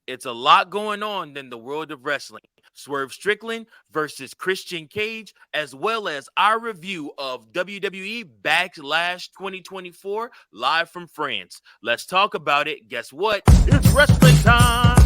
It's a lot going on in the world of wrestling. Swerve Strickland versus Christian Cage, as well as our review of WWE Backlash 2024 live from France. Let's talk about it. Guess what? It's wrestling time.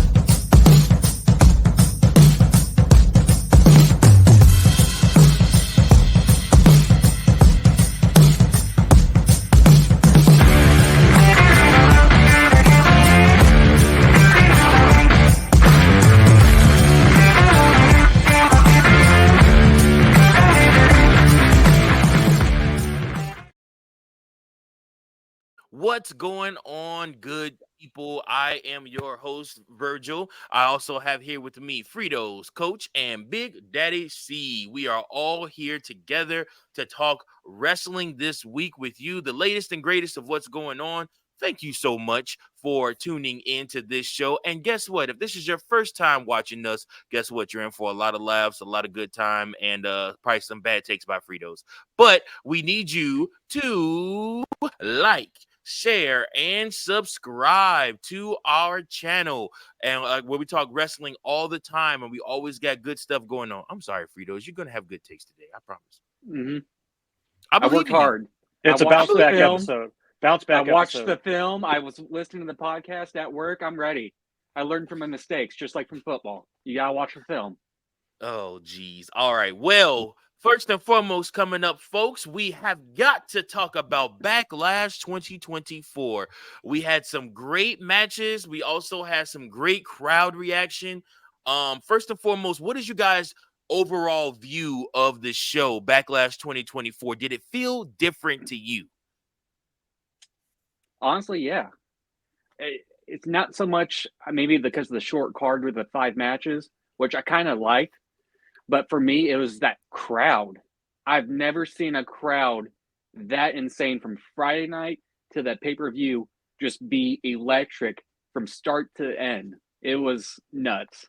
What's going on, good people? I am your host, Virgil. I also have here with me Frito's coach and Big Daddy C. We are all here together to talk wrestling this week with you, the latest and greatest of what's going on. Thank you so much for tuning into this show. And guess what? If this is your first time watching us, guess what? You're in for a lot of laughs, a lot of good time, and probably some bad takes by Fritos. But we need you to like, share, and subscribe to our channel. And where we talk wrestling all the time, and we always got good stuff going on. I'm sorry, Fritos. You're going to have good takes today. I promise. Mm-hmm. I worked hard. It's a bounce back episode. I watched the film. I was listening to the podcast at work. I'm ready. I learned from my mistakes, just like from football. You got to watch the film. Oh, geez. All right. Well, first and foremost, coming up, folks, we have got to talk about Backlash 2024. We had some great matches. We also had some great crowd reaction. First and foremost, what is you guys' overall view of the show, Backlash 2024? Did it feel different to you? Honestly, yeah. It's not so much maybe because of the short card with the 5 matches, which I kind of liked. But for me, it was that crowd. I've never seen a crowd that insane from Friday night to that pay-per-view just be electric from start to end. It was nuts.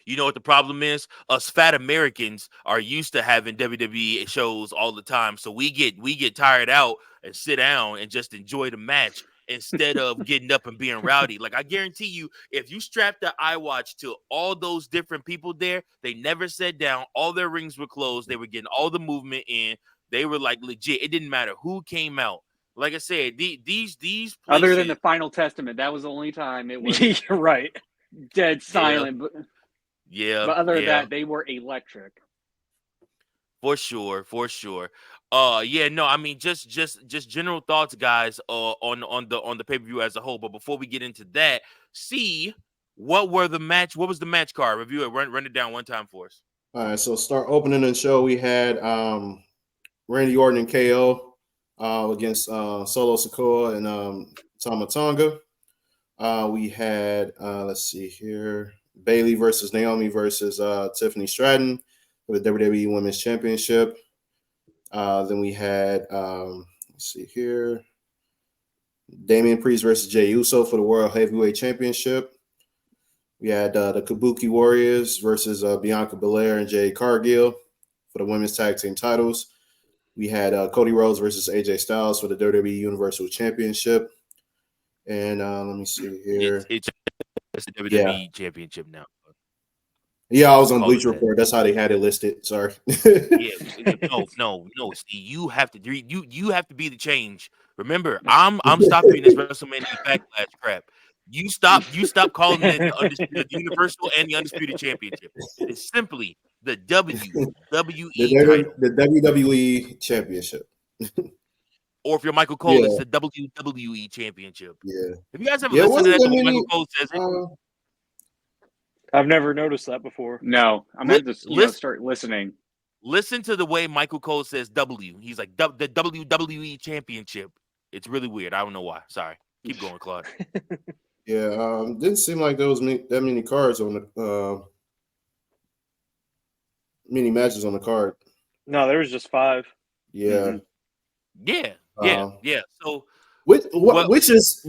You know what the problem is? Us fat Americans are used to having WWE shows all the time. So we get tired out and sit down and just enjoy the match instead of getting up and being rowdy. Like, I guarantee you, if you strap the iWatch to all those different people there, they never sat down. All their rings were closed. They were getting all the movement in. They were like legit. It didn't matter who came out. Like I said, these places, other than the Final Testament, that was the only time it was You're right. dead silent. Yeah. But other than that, they were electric. For sure. Yeah, no, I mean just general thoughts, guys, on the pay-per-view as a whole. But before we get into that, what was the match card? Review it, run it down one time for us. All right, so start opening the show. We had Randy Orton and KO against Solo Sikoa and Tama Tonga. We had let's see here, Bayley versus Naomi versus Tiffany Stratton for the WWE Women's Championship. Then we had, let's see here, Damian Priest versus Jey Uso for the World Heavyweight Championship. We had the Kabuki Warriors versus Bianca Belair and Jade Cargill for the Women's Tag Team titles. We had Cody Rhodes versus AJ Styles for the WWE Universal Championship. And let me see here. It's the WWE Championship now. Yeah, I was on Bleacher Report. That's how they had it listed. Sorry. No. See, you have to be the change. Remember, I'm stopping this WrestleMania Backlash crap. You stop calling it the Universal and the Undisputed Championship. It's simply the WWE title. The WWE Championship. Or if you're Michael Cole, it's the WWE Championship. Yeah. Have you guys ever listened to that when Michael Cole says it? I've never noticed that before. No, I'm going to start listening. Listen to the way Michael Cole says W. He's like, the WWE Championship. It's really weird. I don't know why. Sorry. Keep going, Claude. Yeah, didn't seem like there was that many cards on the many matches on the card. No, there was just 5. Yeah. Mm-hmm. Yeah. So which is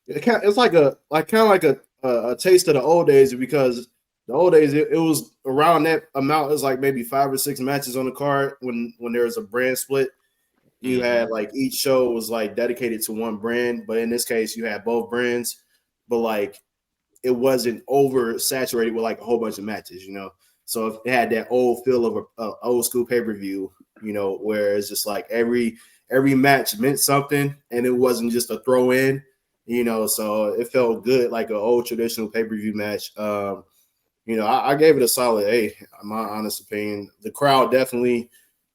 it's like a taste of the old days, because the old days it was around that amount. It was like maybe 5 or 6 matches on the card when there was a brand split. You had like each show was like dedicated to one brand, but in this case you had both brands. But like it wasn't oversaturated with like a whole bunch of matches, you know. So it had that old feel of a old school pay-per-view, you know, where it's just like every match meant something and it wasn't just a throw in, you know. So it felt good, like an old traditional pay-per-view match. You know, I gave it a solid A, in my honest opinion. The crowd definitely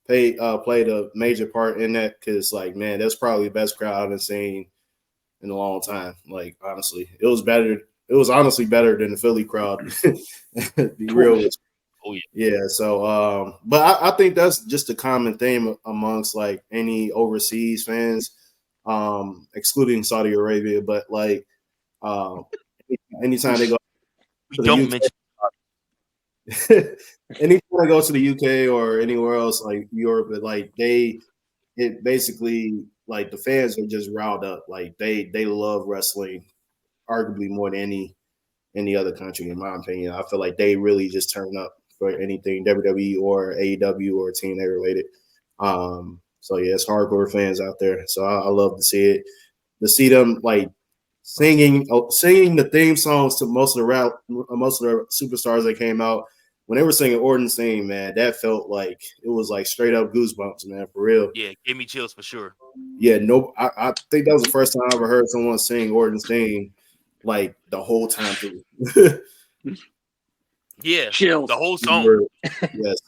played a major part in that because, like, man, that's probably the best crowd I've been seeing in a long time. Like, honestly, it was better. It was honestly better than the Philly crowd. Be real with you. Oh yeah. Yeah. So, but I think that's just a common theme amongst like any overseas fans, excluding Saudi Arabia. But like, anytime they go We to the don't UK, mention anytime I go to the UK or anywhere else like Europe, like it basically like the fans are just riled up. Like they love wrestling, arguably more than any other country, in my opinion. I feel like they really just turn up for anything WWE or AEW or TNA related. So yeah, it's hardcore fans out there. So I love to see it. To see them like singing the theme songs to most of the superstars that came out. When they were singing Orton's theme, man, that felt like it was like straight up goosebumps, man, for real. Yeah, gave me chills for sure. Yeah, I think that was the first time I ever heard someone sing Orton's theme like the whole time through. Yeah, Chills. the whole song. Yes.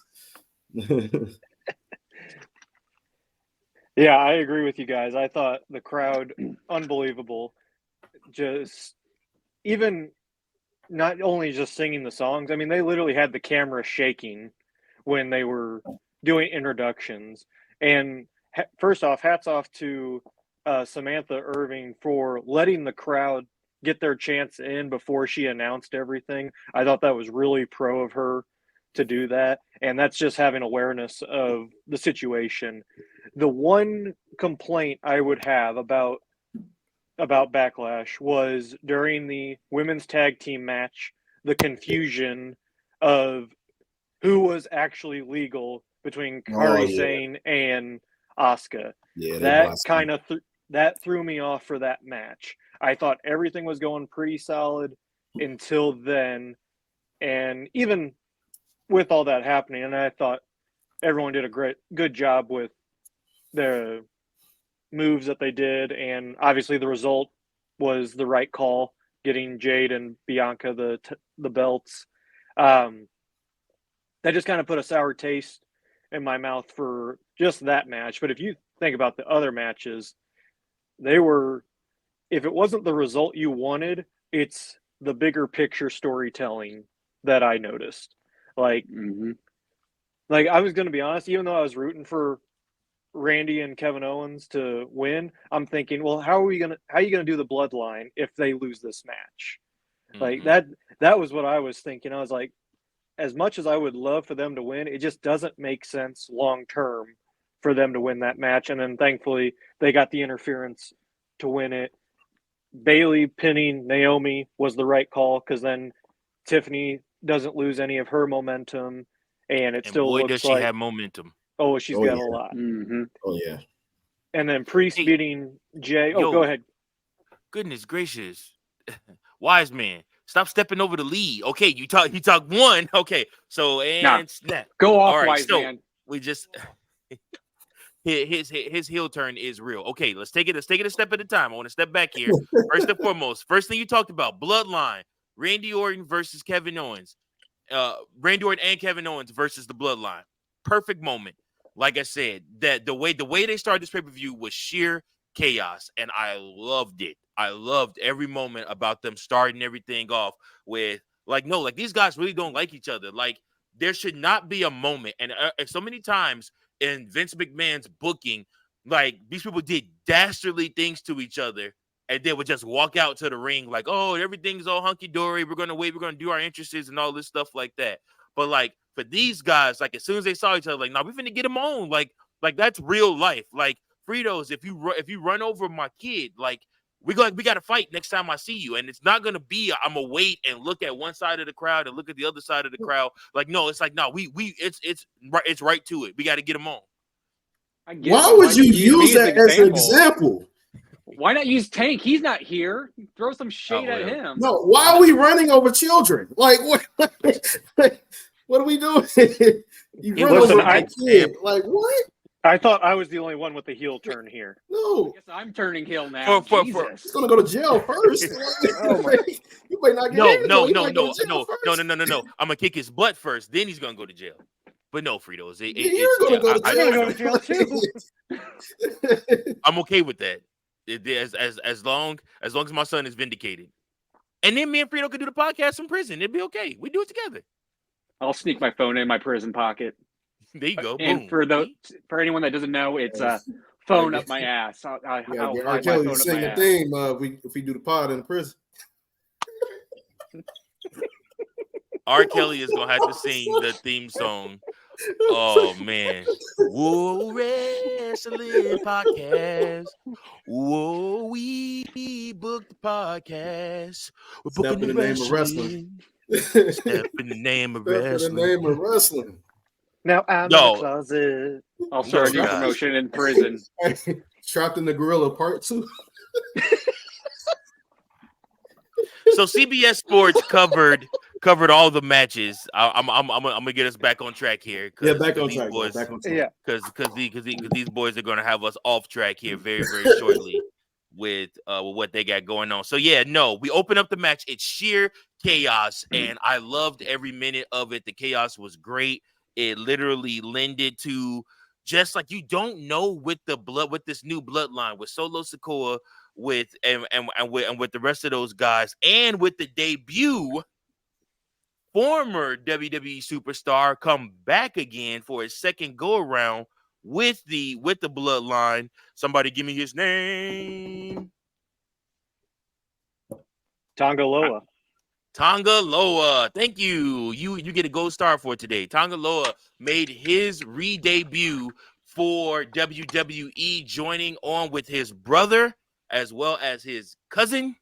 Yeah, I agree with you guys. I thought the crowd unbelievable. Just even not only just singing the songs. I mean, they literally had the camera shaking when they were doing introductions. And first off, hats off to Samantha Irving for letting the crowd get their chance in before she announced everything. I thought that was really pro of her to do that. And that's just having awareness of the situation. The one complaint I would have about Backlash was during the women's tag team match, the confusion of who was actually legal between Kairi Sane and Asuka. Yeah, that kind of that threw me off for that match. I thought everything was going pretty solid until then, and even with all that happening, and I thought everyone did a good job with their moves that they did, and obviously the result was the right call, getting Jade and Bianca the belts. That just kind of put a sour taste in my mouth for just that match. But if you think about the other matches, if it wasn't the result you wanted, it's the bigger picture storytelling that I noticed. Like I was going to be honest, even though I was rooting for Randy and Kevin Owens to win, I'm thinking, well, how are you gonna do the Bloodline if they lose this match? Like that was what I was thinking. I was like, as much as I would love for them to win, it just doesn't make sense long term for them to win that match. And then thankfully they got the interference to win it. Bayley pinning Naomi was the right call, because then Tiffany doesn't lose any of her momentum, and still boy, looks does she have momentum. Oh, she's got a lot. Oh yeah. And then Priest beating Jay. Oh, go ahead. Goodness gracious. Wise man, stop stepping over the lead. Okay, you talk one. Okay, so snap. Go off, all right, wise so man. We just his heel turn is real. Okay, let's take it a step at a time. I want to step back here. First and foremost, first thing you talked about, Bloodline, Randy Orton versus Kevin Owens. Randy Orton and Kevin Owens versus the Bloodline. Perfect moment. Like I said, that the way they started this pay-per-view was sheer chaos, and I loved it. I loved every moment about them starting everything off with these guys really don't like each other. Like, there should not be a moment, and so many times in Vince McMahon's booking, like, these people did dastardly things to each other, and they would just walk out to the ring like, oh, everything's all hunky-dory, we're gonna wait, we're gonna do our entrances and all this stuff like that. But like, for these guys, like, as soon as they saw each other, like, nah, we finna get them on. Like that's real life. Like, Fritos, if you run over my kid, like, we got to fight next time I see you. And it's not gonna be I'm gonna wait and look at one side of the crowd and look at the other side of the crowd. Like, no, it's like, no, it's right to it. We got to get them on. Why would you use that as an example? Why not use Tank? He's not here. Throw some shade at him. No, why are we running over children? Like, what? What are we doing? You run over a kid. Like, what? I thought I was the only one with the heel turn here. No. I guess I'm turning heel now. Jesus. He's gonna go to jail first. You might not get No. I'm gonna kick his butt first, then he's gonna go to jail. But no, Frito, you're gonna go to jail too. I'm okay with that. As long as my son is vindicated, and then me and Frito can do the podcast from prison. It'd be okay. We do it together. I'll sneak my phone in my prison pocket. There you go. And Boom. for anyone that doesn't know, it's a phone up my ass. I'll hide my phone up sing my a ass. theme if we do the pod in the prison. R. Kelly is gonna have to sing the theme song. Oh man. Whoa, wrestling podcast. Whoa, we booked the podcast. We're booking the name of wrestling. Step in the name of wrestling. In the name of wrestling. Now I'm in the closet. I'll start a new promotion in prison. Trapped in the Gorilla Part 2. So CBS Sports covered all the matches. I'm gonna get us back on track here. Yeah, back on track. Yeah, because these boys are gonna have us off track here very shortly with what they got going on. So yeah, no, we open up the match. It's sheer chaos, and I loved every minute of it. The chaos was great. It literally lended to just like you don't know with this new bloodline with Solo Sikoa, with the rest of those guys, and with the debut former WWE superstar come back again for his second go around with the bloodline. Somebody give me his name. Tonga Loa. Thank you. You get a gold star for today. Tonga Loa made his re-debut for WWE, joining on with his brother as well as his cousin.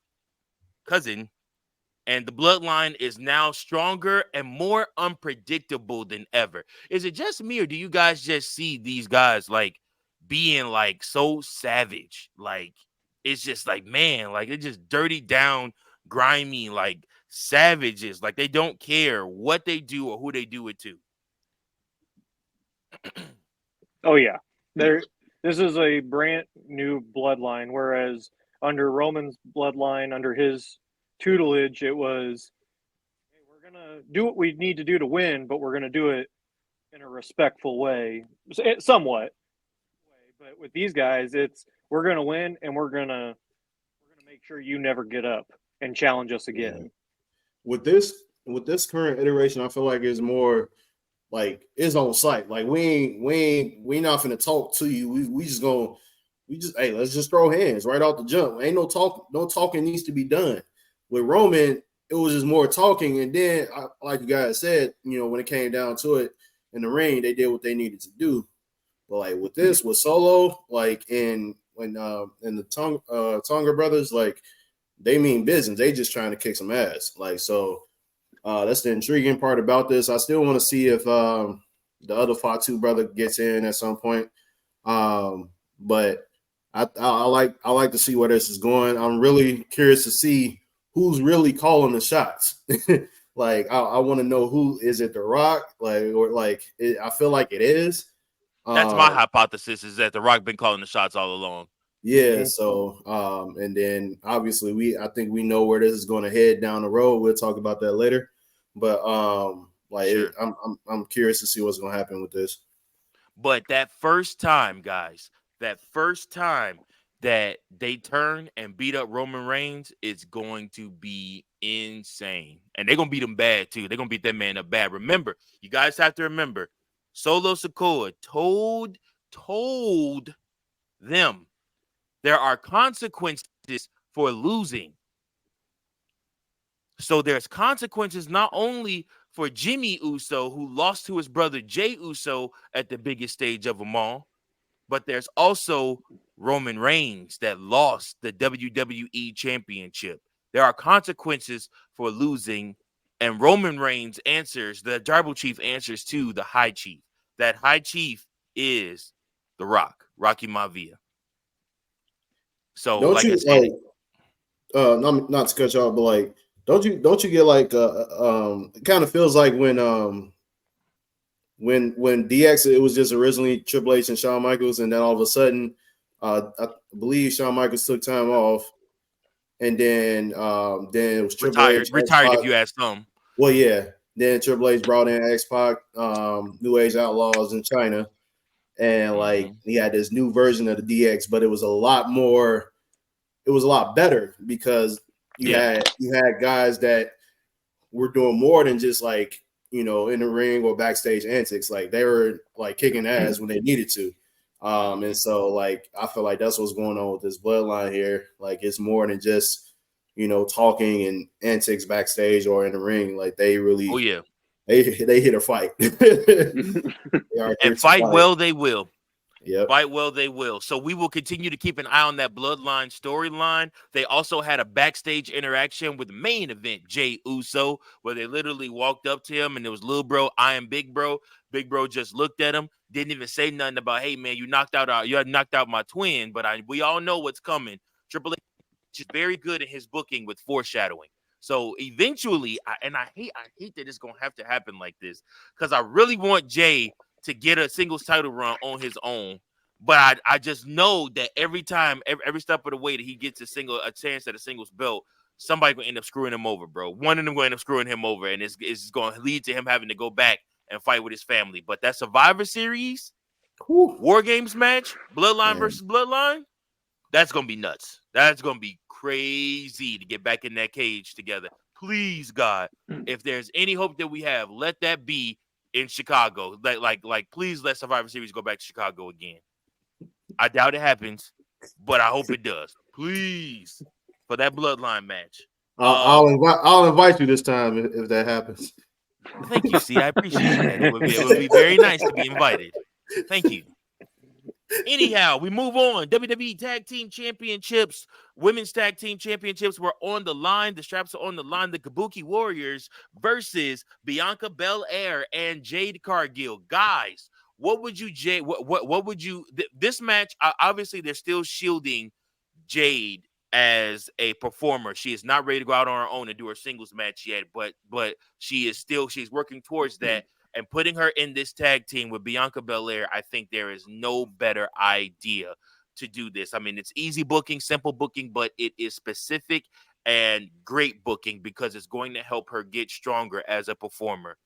And the bloodline is now stronger and more unpredictable than ever. Is it just me, or do you guys just see these guys like being like so savage? Like it's just like, man, like it's just dirty down, grimy, like savages. Like they don't care what they do or who they do it to. Oh yeah, this is a brand new bloodline, whereas under Roman's bloodline, under his tutelage, it was, hey, we're gonna do what we need to do to win, but we're gonna do it in a respectful way, somewhat. But with these guys, it's we're gonna win, and we're gonna make sure you never get up and challenge us again. Yeah. With this current iteration, I feel like it's more like it's on site. Like we not finna talk to you. We just hey, let's just throw hands right off the jump. Ain't no talk. No talking needs to be done. With Roman, it was just more talking, and then like you guys said, when it came down to it in the ring, they did what they needed to do. But like with Solo, like and the Tonga brothers, like they mean business. They just trying to kick some ass. Like so, that's the intriguing part about this. I still want to see if the other Fatu brother gets in at some point. But I like to see where this is going. I'm really curious to see who's really calling the shots. Like I want to know who is it. The Rock, I feel like it is. That's my hypothesis, is that The Rock been calling the shots all along. Yeah. So and then obviously I think we know where this is going to head down the road. We'll talk about that later. But sure. I'm curious to see what's going to happen with this. But that first time, guys, that they turn and beat up Roman Reigns, it's going to be insane. And they're going to beat him bad, too. They're going to beat that man up bad. Remember, you guys have to remember, Solo Sikoa told them there are consequences for losing. So there's consequences not only for Jimmy Uso, who lost to his brother Jey Uso at the biggest stage of them all, but there's also Roman Reigns that lost the WWE Championship. There are consequences for losing, and Roman Reigns answers, the Tribal Chief answers to the High Chief. That High Chief is The Rock, Rocky Maivia. So, Don't like I you said, not to cut you off, but like, don't you get like it kind of feels like when DX, it was just originally Triple H and Shawn Michaels, and then all of a sudden, I believe Shawn Michaels took time off, and then it was Triple H, retired X-Pac. if you ask them. Well, yeah. Then Triple H brought in X-Pac, New Age Outlaws in China, and like he had this new version of the DX, but it was a lot more. It was a lot better because you had guys that were doing more than just like, in the ring or backstage antics. Like they were like kicking ass when they needed to. And so like I feel like that's what's going on with this bloodline here. Like it's more than just, talking and antics backstage or in the ring. Like they really they hit a fight. And fight well they will. Yep. Fight well they will. So we will continue to keep an eye on that bloodline storyline. They also had a backstage interaction with the main event, Jey Uso, where they literally walked up to him and it was little bro, I am big bro. Big bro just looked at him, didn't even say nothing about, hey man, you knocked out my twin, but we all know what's coming. Triple H is very good in his booking with foreshadowing. So eventually, I hate that it's gonna have to happen like this, because I really want Jey to get a singles title run on his own. But I just know that every time, every step of the way that he gets a chance at a singles belt, somebody gonna end up screwing him over, bro. One of them gonna end up screwing him over, and it's going to lead to him having to go back and fight with his family. But that Survivor Series, War Games match, Bloodline versus Bloodline, that's gonna be nuts. That's gonna be crazy to get back in that cage together. Please, God, if there's any hope that we have, let that be in Chicago. Like, please let Survivor Series go back to Chicago again. I doubt it happens, but I hope it does. Please, for that bloodline match. I'll invite you this time if that happens. Thank you, C. I appreciate that. It would be very nice to be invited. Thank you. Anyhow, we move on. WWE Tag Team Championships, Women's Tag Team Championships were on the line. The straps are on the line. The Kabuki Warriors versus Bianca Belair and Jade Cargill. Guys, what would you, Jade? What would you? This match, obviously, they're still shielding Jade as a performer. She is not ready to go out on her own and do her singles match yet, but she's working towards that. And putting her in this tag team with Bianca Belair, I think there is no better idea to do this. I mean, it's easy booking, simple booking, but it is specific and great booking because it's going to help her get stronger as a performer,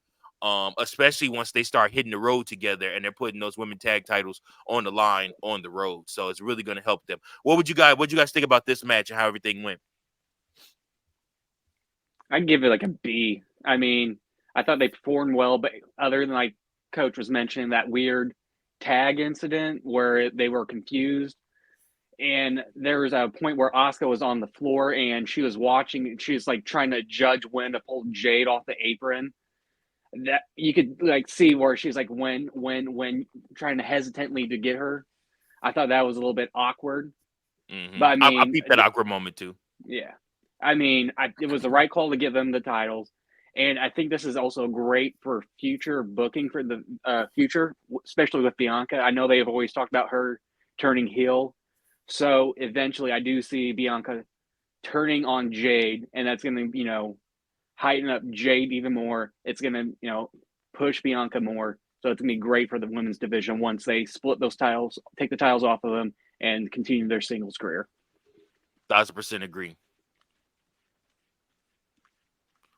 especially once they start hitting the road together and they're putting those women tag titles on the line on the road. So it's really going to help them. What you guys think about this match and how everything went? I'd give it like a B. I mean, I thought they performed well, but other than like Coach was mentioning that weird tag incident where they were confused. And there was a point where Asuka was on the floor and she was watching and she was like trying to judge when to pull Jade off the apron. That you could like see where she's like when trying to hesitantly to get her. I thought that was a little bit awkward. Mm-hmm. But I mean, I peeped that awkward moment too. Yeah. I mean, it was the right call to give them the titles. And I think this is also great for future booking for the future, especially with Bianca. I know they've always talked about her turning heel. So eventually I do see Bianca turning on Jade, and that's going to, heighten up Jade even more. It's going to, push Bianca more. So it's going to be great for the women's division once they split those titles, take the titles off of them, and continue their singles career. 1,000% agree.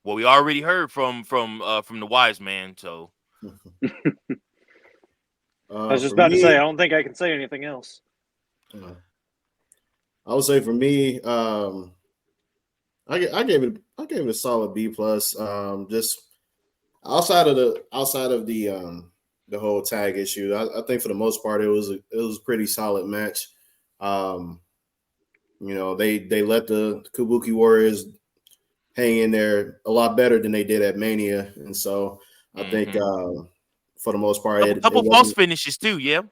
Well, we already heard from the wise man, so. I was just about to say, I don't think I can say anything else. I would say for me, I gave it a solid B plus. Just outside of the whole tag issue, I think for the most part it was a pretty solid match. They let the Kabuki Warriors hang in there a lot better than they did at Mania, and so I think for the most part, a couple false finishes too. Yeah,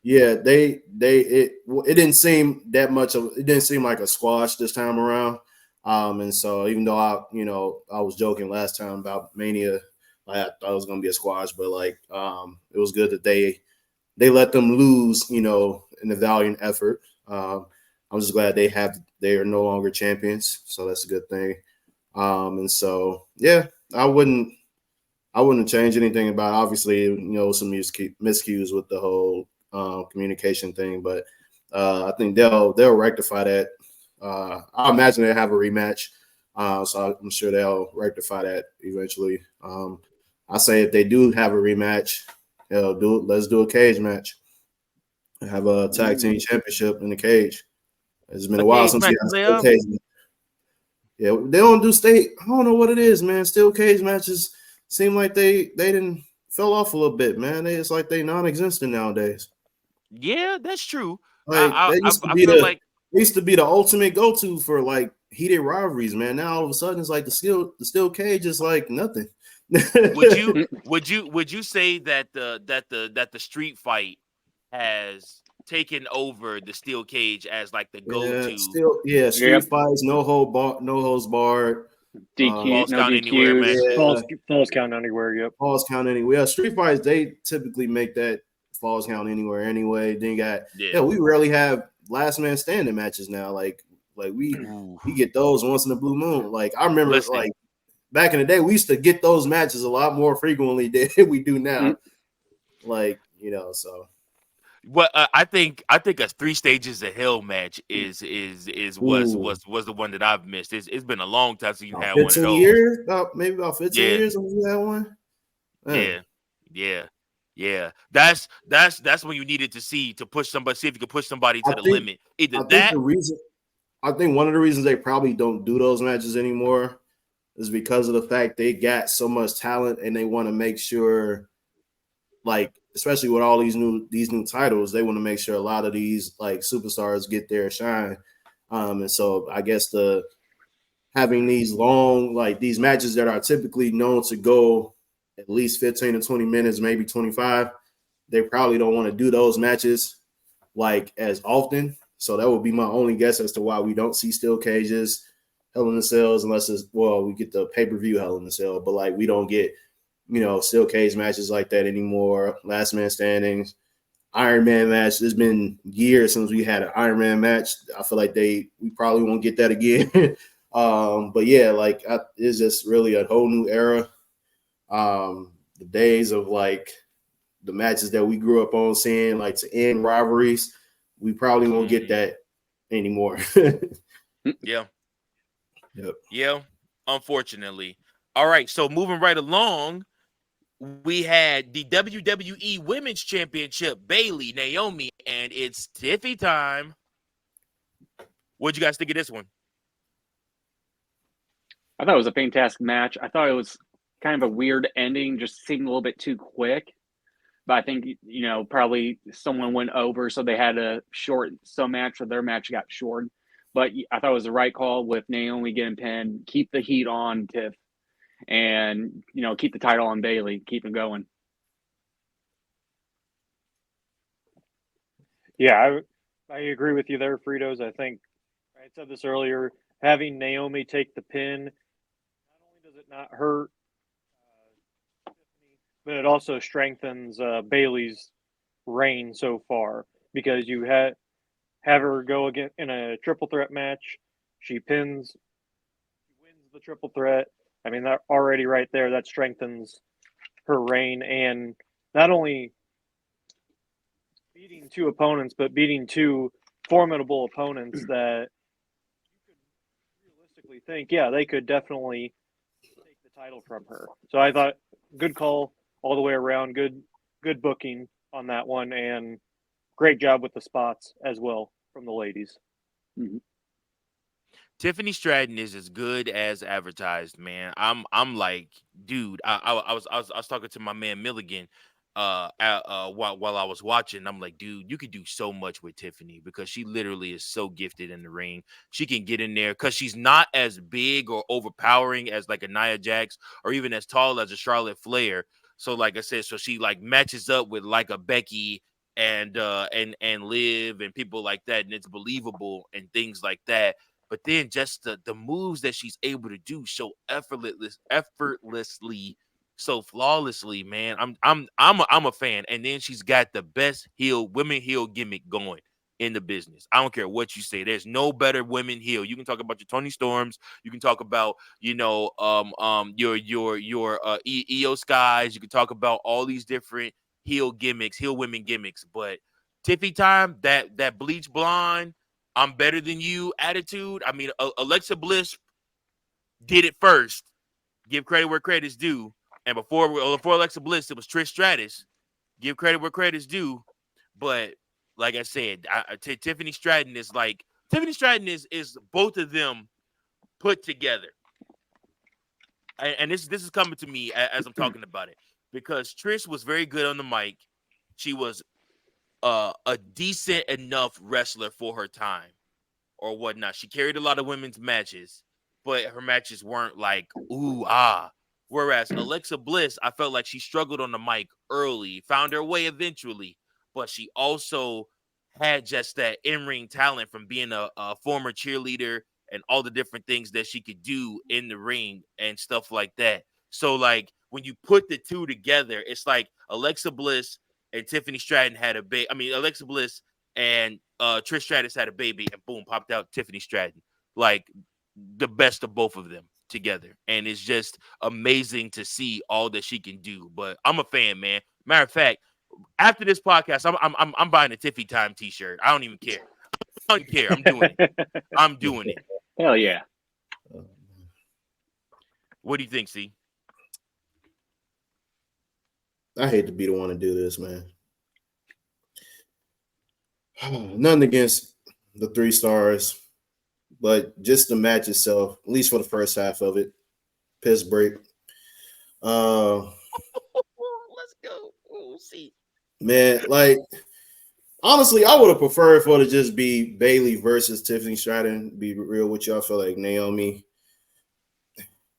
it didn't seem that much of it didn't seem like a squash this time around, and so even though I was joking last time about Mania, I thought it was going to be a squash, but it was good that they let them lose, in the valiant effort. I'm just glad they are no longer champions, so that's a good thing. And so yeah, I wouldn't change anything about it. Obviously, some miscues with the whole communication thing, but I think they'll rectify that. I imagine they'll have a rematch, so I'm sure they'll rectify that eventually. I say if they do have a rematch, let's do a cage match. Have a tag team championship in the cage. It's been a while since we had a cage match. Yeah, they don't do state. I don't know what it is, man. Still cage matches seem like they didn't fell off a little bit, man. It's like they non-existent nowadays. Yeah, that's true. Like I they feel like used to be the ultimate go-to for like heated rivalries, man. Now all of a sudden it's like the steel cage is like nothing. would you say that the street fight has taken over the steel cage as like the go-to? Street fights, no holds barred. DQ, no anywhere DQ, matches. Falls count anywhere. Yep, falls count anywhere. Yeah, street fights they typically make that falls count anywhere anyway. Then you got we rarely have last man standing matches now. Like we get those once in a blue moon. Like I remember like back in the day, we used to get those matches a lot more frequently than we do now. Like so. Well, I think a 3 stages of hell match was the one that I've missed. It's been a long time since you had one of those. 15 years, maybe about 15 years since you had one. Man. Yeah. That's when you needed to see if you could push somebody to the limit. I think one of the reasons they probably don't do those matches anymore is because of the fact they got so much talent and they want to make sure, like, especially with all these new titles, they want to make sure a lot of these like superstars get their shine. And so I guess having these long, like these matches that are typically known to go at least 15 to 20 minutes, maybe 25, they probably don't want to do those matches like as often. So that would be my only guess as to why we don't see steel cages, Hell in the Cells, unless we get the pay-per-view Hell in the Cell, but like we don't get steel cage matches like that anymore. Last man standings, Iron Man match. There's been years since we had an Iron Man match. I feel like we probably won't get that again. But yeah, like it's just really a whole new era. The days of like the matches that we grew up on seeing, like to end rivalries, we probably won't get that anymore. Yeah. Yep. Yeah. Unfortunately. All right. So moving right along, we had the WWE Women's Championship, Bayley, Naomi, and it's Tiffy time. What'd you guys think of this one? I thought it was a fantastic match. I thought it was kind of a weird ending, just seemed a little bit too quick. But I think, probably someone went over, so they had to short some match, or their match got short. But I thought it was the right call with Naomi getting pinned. Keep the heat on, Tiff. And, keep the title on Bayley. Keep it going. Yeah, I agree with you there, Fritos. I think I said this earlier. Having Naomi take the pin, not only does it not hurt Tiffany, but it also strengthens Bayley's reign so far, because you have her go again in a triple threat match. She wins the triple threat. I mean, that already right there, that strengthens her reign, and not only beating 2 opponents, but beating 2 formidable opponents that you could realistically think, they could definitely take the title from her. So I thought good call all the way around, good booking on that one, and great job with the spots as well from the ladies. Mm-hmm. Tiffany Stratton is as good as advertised, man. I'm like, dude. I was talking to my man Milligan, while I was watching. I'm like, dude, you could do so much with Tiffany, because she literally is so gifted in the ring. She can get in there because she's not as big or overpowering as like a Nia Jax, or even as tall as a Charlotte Flair. So like I said, so she like matches up with like a Becky and Liv and people like that, and it's believable and things like that. But then just the moves that she's able to do so effortlessly, so flawlessly, man. I'm a fan. And then she's got the best women heel gimmick going. in the business. I don't care what you say. There's no better women heel. You can talk about your Tony Storms. You can talk about, your Io Skies. You can talk about all these different heel gimmicks, heel women gimmicks. But Tiffy time, that bleach blonde, I'm better than you attitude. I mean, Alexa Bliss did it first. Give credit where credit's due. And before Alexa Bliss, it was Trish Stratus. Give credit where credit's due. But like I said, Tiffany Stratton is both of them put together. And this is coming to me as I'm talking about it, because Trish was very good on the mic. She was a decent enough wrestler for her time or whatnot. She carried a lot of women's matches, but her matches weren't like, ooh, ah. Whereas Alexa Bliss, I felt like she struggled on the mic early, found her way eventually, but she also had just that in-ring talent from being a former cheerleader and all the different things that she could do in the ring and stuff like that. So, like, when you put the two together, it's like Alexa Bliss and Tiffany Stratton had a baby. I mean, Alexa Bliss and Trish Stratus had a baby, and boom, popped out Tiffany Stratton. Like, the best of both of them together, and it's just amazing to see all that she can do. But I'm a fan, man. Matter of fact, after this podcast, I'm buying a Tiffy Time T-shirt. I don't even care. I don't care. I'm doing it. I'm doing it. Hell yeah. What do you think, C? I hate to be the one to do this, man. Nothing against the 3 stars, but just the match itself, at least for the first half of it, piss break. Let's go. We'll see. Man, like, honestly, I would have preferred for it to just be Bayley versus Tiffany Stratton. Be real with you, I feel like Naomi.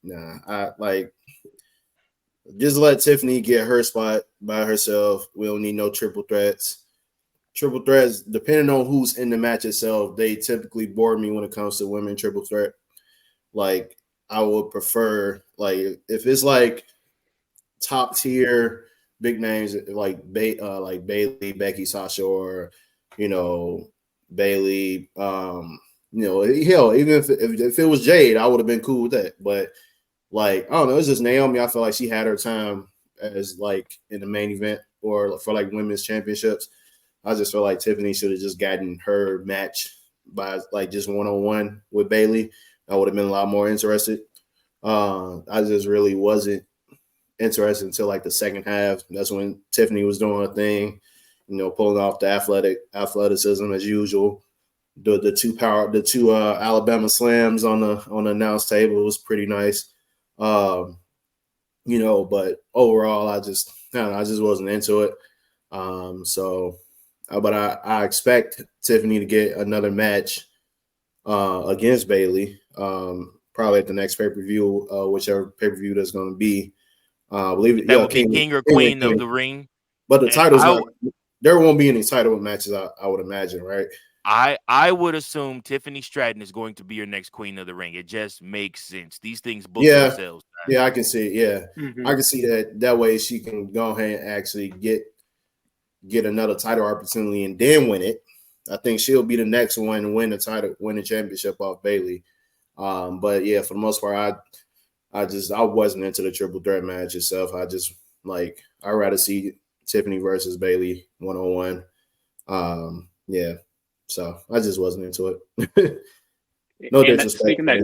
Nah, I like just let Tiffany get her spot by herself. We don't need no triple threats. Triple threats, depending on who's in the match itself, they typically bore me when it comes to women triple threat. Like, I would prefer, like, if it's like top tier big names like Bayley, Becky, Sasha, or Bayley. Hell, even if it was Jade, I would have been cool with that. But like, I don't know, it's just Naomi. I feel like she had her time as like in the main event or for like women's championships. I just feel like Tiffany should have just gotten her match by like just 1-on-1 with Bayley. I would have been a lot more interested. I just really wasn't interested until like the second half. That's when Tiffany was doing her thing, pulling off the athleticism as usual. The two Alabama slams on the announce table was pretty nice. But overall, I just wasn't into it. But I expect Tiffany to get another match against Bayley, probably at the next pay-per-view, whichever pay-per-view that's going to be. I believe it. That would be King or Queen of the Ring. But the titles, there won't be any title matches, I would imagine, right? I would assume Tiffany Stratton is going to be your next Queen of the Ring. It just makes sense. These things book themselves. Right? Yeah, I can see it. Yeah, I can see that. That way she can go ahead and actually get another title opportunity and then win it. I think she'll be the next one to win the championship off Bayley. But yeah, for the most part, I wasn't into the triple threat match itself. I'd rather see Tiffany versus Bayley 1-on-1. Yeah. So I just wasn't into it. No disrespect. Speaking of that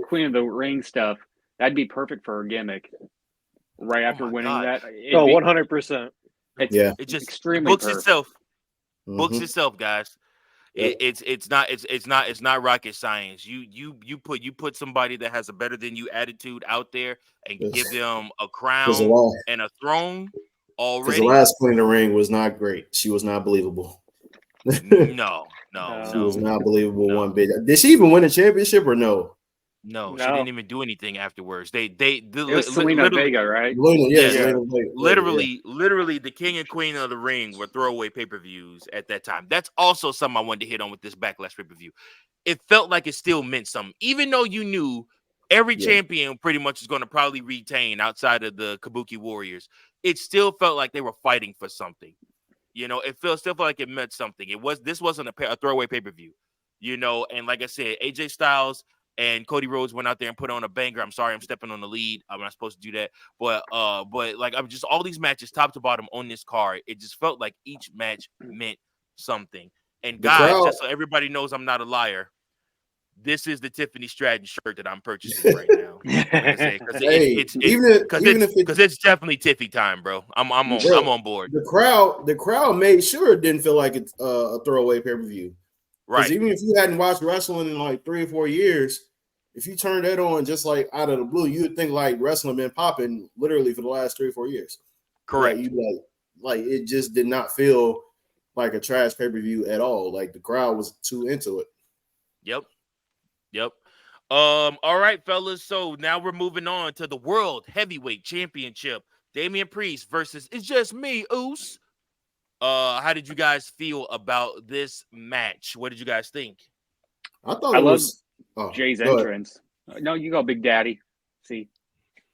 Queen of the Ring stuff, that'd be perfect for her gimmick. Right after winning that. 100%. It just extremely books perfect. itself. Mm-hmm. Books itself, guys. Yep. It's not rocket science. You put somebody that has a better than you attitude out there and give them a crown and a throne already. Because the last Queen of the Ring was not great. She was not believable. No. She was not believable one bit. Did she even win a championship or no? No, she didn't even do anything afterwards. It was Selena Vega, right? Literally, the King and Queen of the Ring were throwaway pay-per-views at that time. That's also something I wanted to hit on with this Backlash pay-per-view. It felt like it still meant something, even though you knew every champion pretty much is going to probably retain outside of the Kabuki Warriors. It still felt like they were fighting for something. You know, it still felt like it meant something. This wasn't a throwaway pay-per-view, you know. And like I said, AJ Styles and Cody Rhodes went out there and put on a banger. I'm sorry, I'm stepping on the lead. I'm not supposed to do that, but like I'm just all these matches, top to bottom on this card. It just felt like each match meant something. And guys, just so everybody knows, I'm not a liar. This is the Tiffany Stratton shirt that I'm purchasing right now. Like I say, because it's definitely Tiffy time, bro. I'm on board. The crowd made sure it didn't feel like it's a throwaway pay-per-view. Right. Even if you hadn't watched wrestling in like 3 or 4 years, if you turned that on just like out of the blue, you would think like wrestling been popping literally for the last 3 or 4 years. Correct. Like it just did not feel like a trash pay-per-view at all. Like the crowd was too into it. Yep. All right, fellas. So now we're moving on to the World Heavyweight Championship. Damian Priest versus It's Just Me, Oos. How did you guys feel about this match? What did you guys think? I love Jay's entrance. No, you go, Big Daddy. See,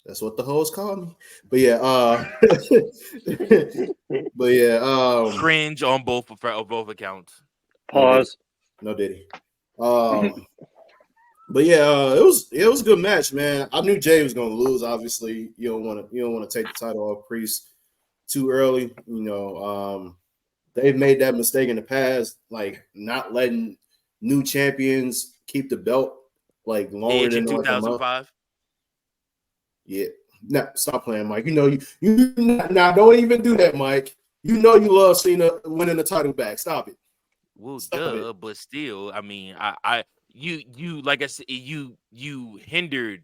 that's what the hoes call me. But yeah, cringe on both accounts. Pause. No Diddy. But yeah, it was a good match, man. I knew Jay was gonna lose. Obviously, you don't want to take the title off Priest too early. You know, they've made that mistake in the past, like not letting new champions keep the belt like longer than 2005. Yeah, nah, stop playing, Mike. You know you now don't even do that, Mike. You know you love Cena winning the title back. Stop it. Well, but still, I mean, you like I said, you hindered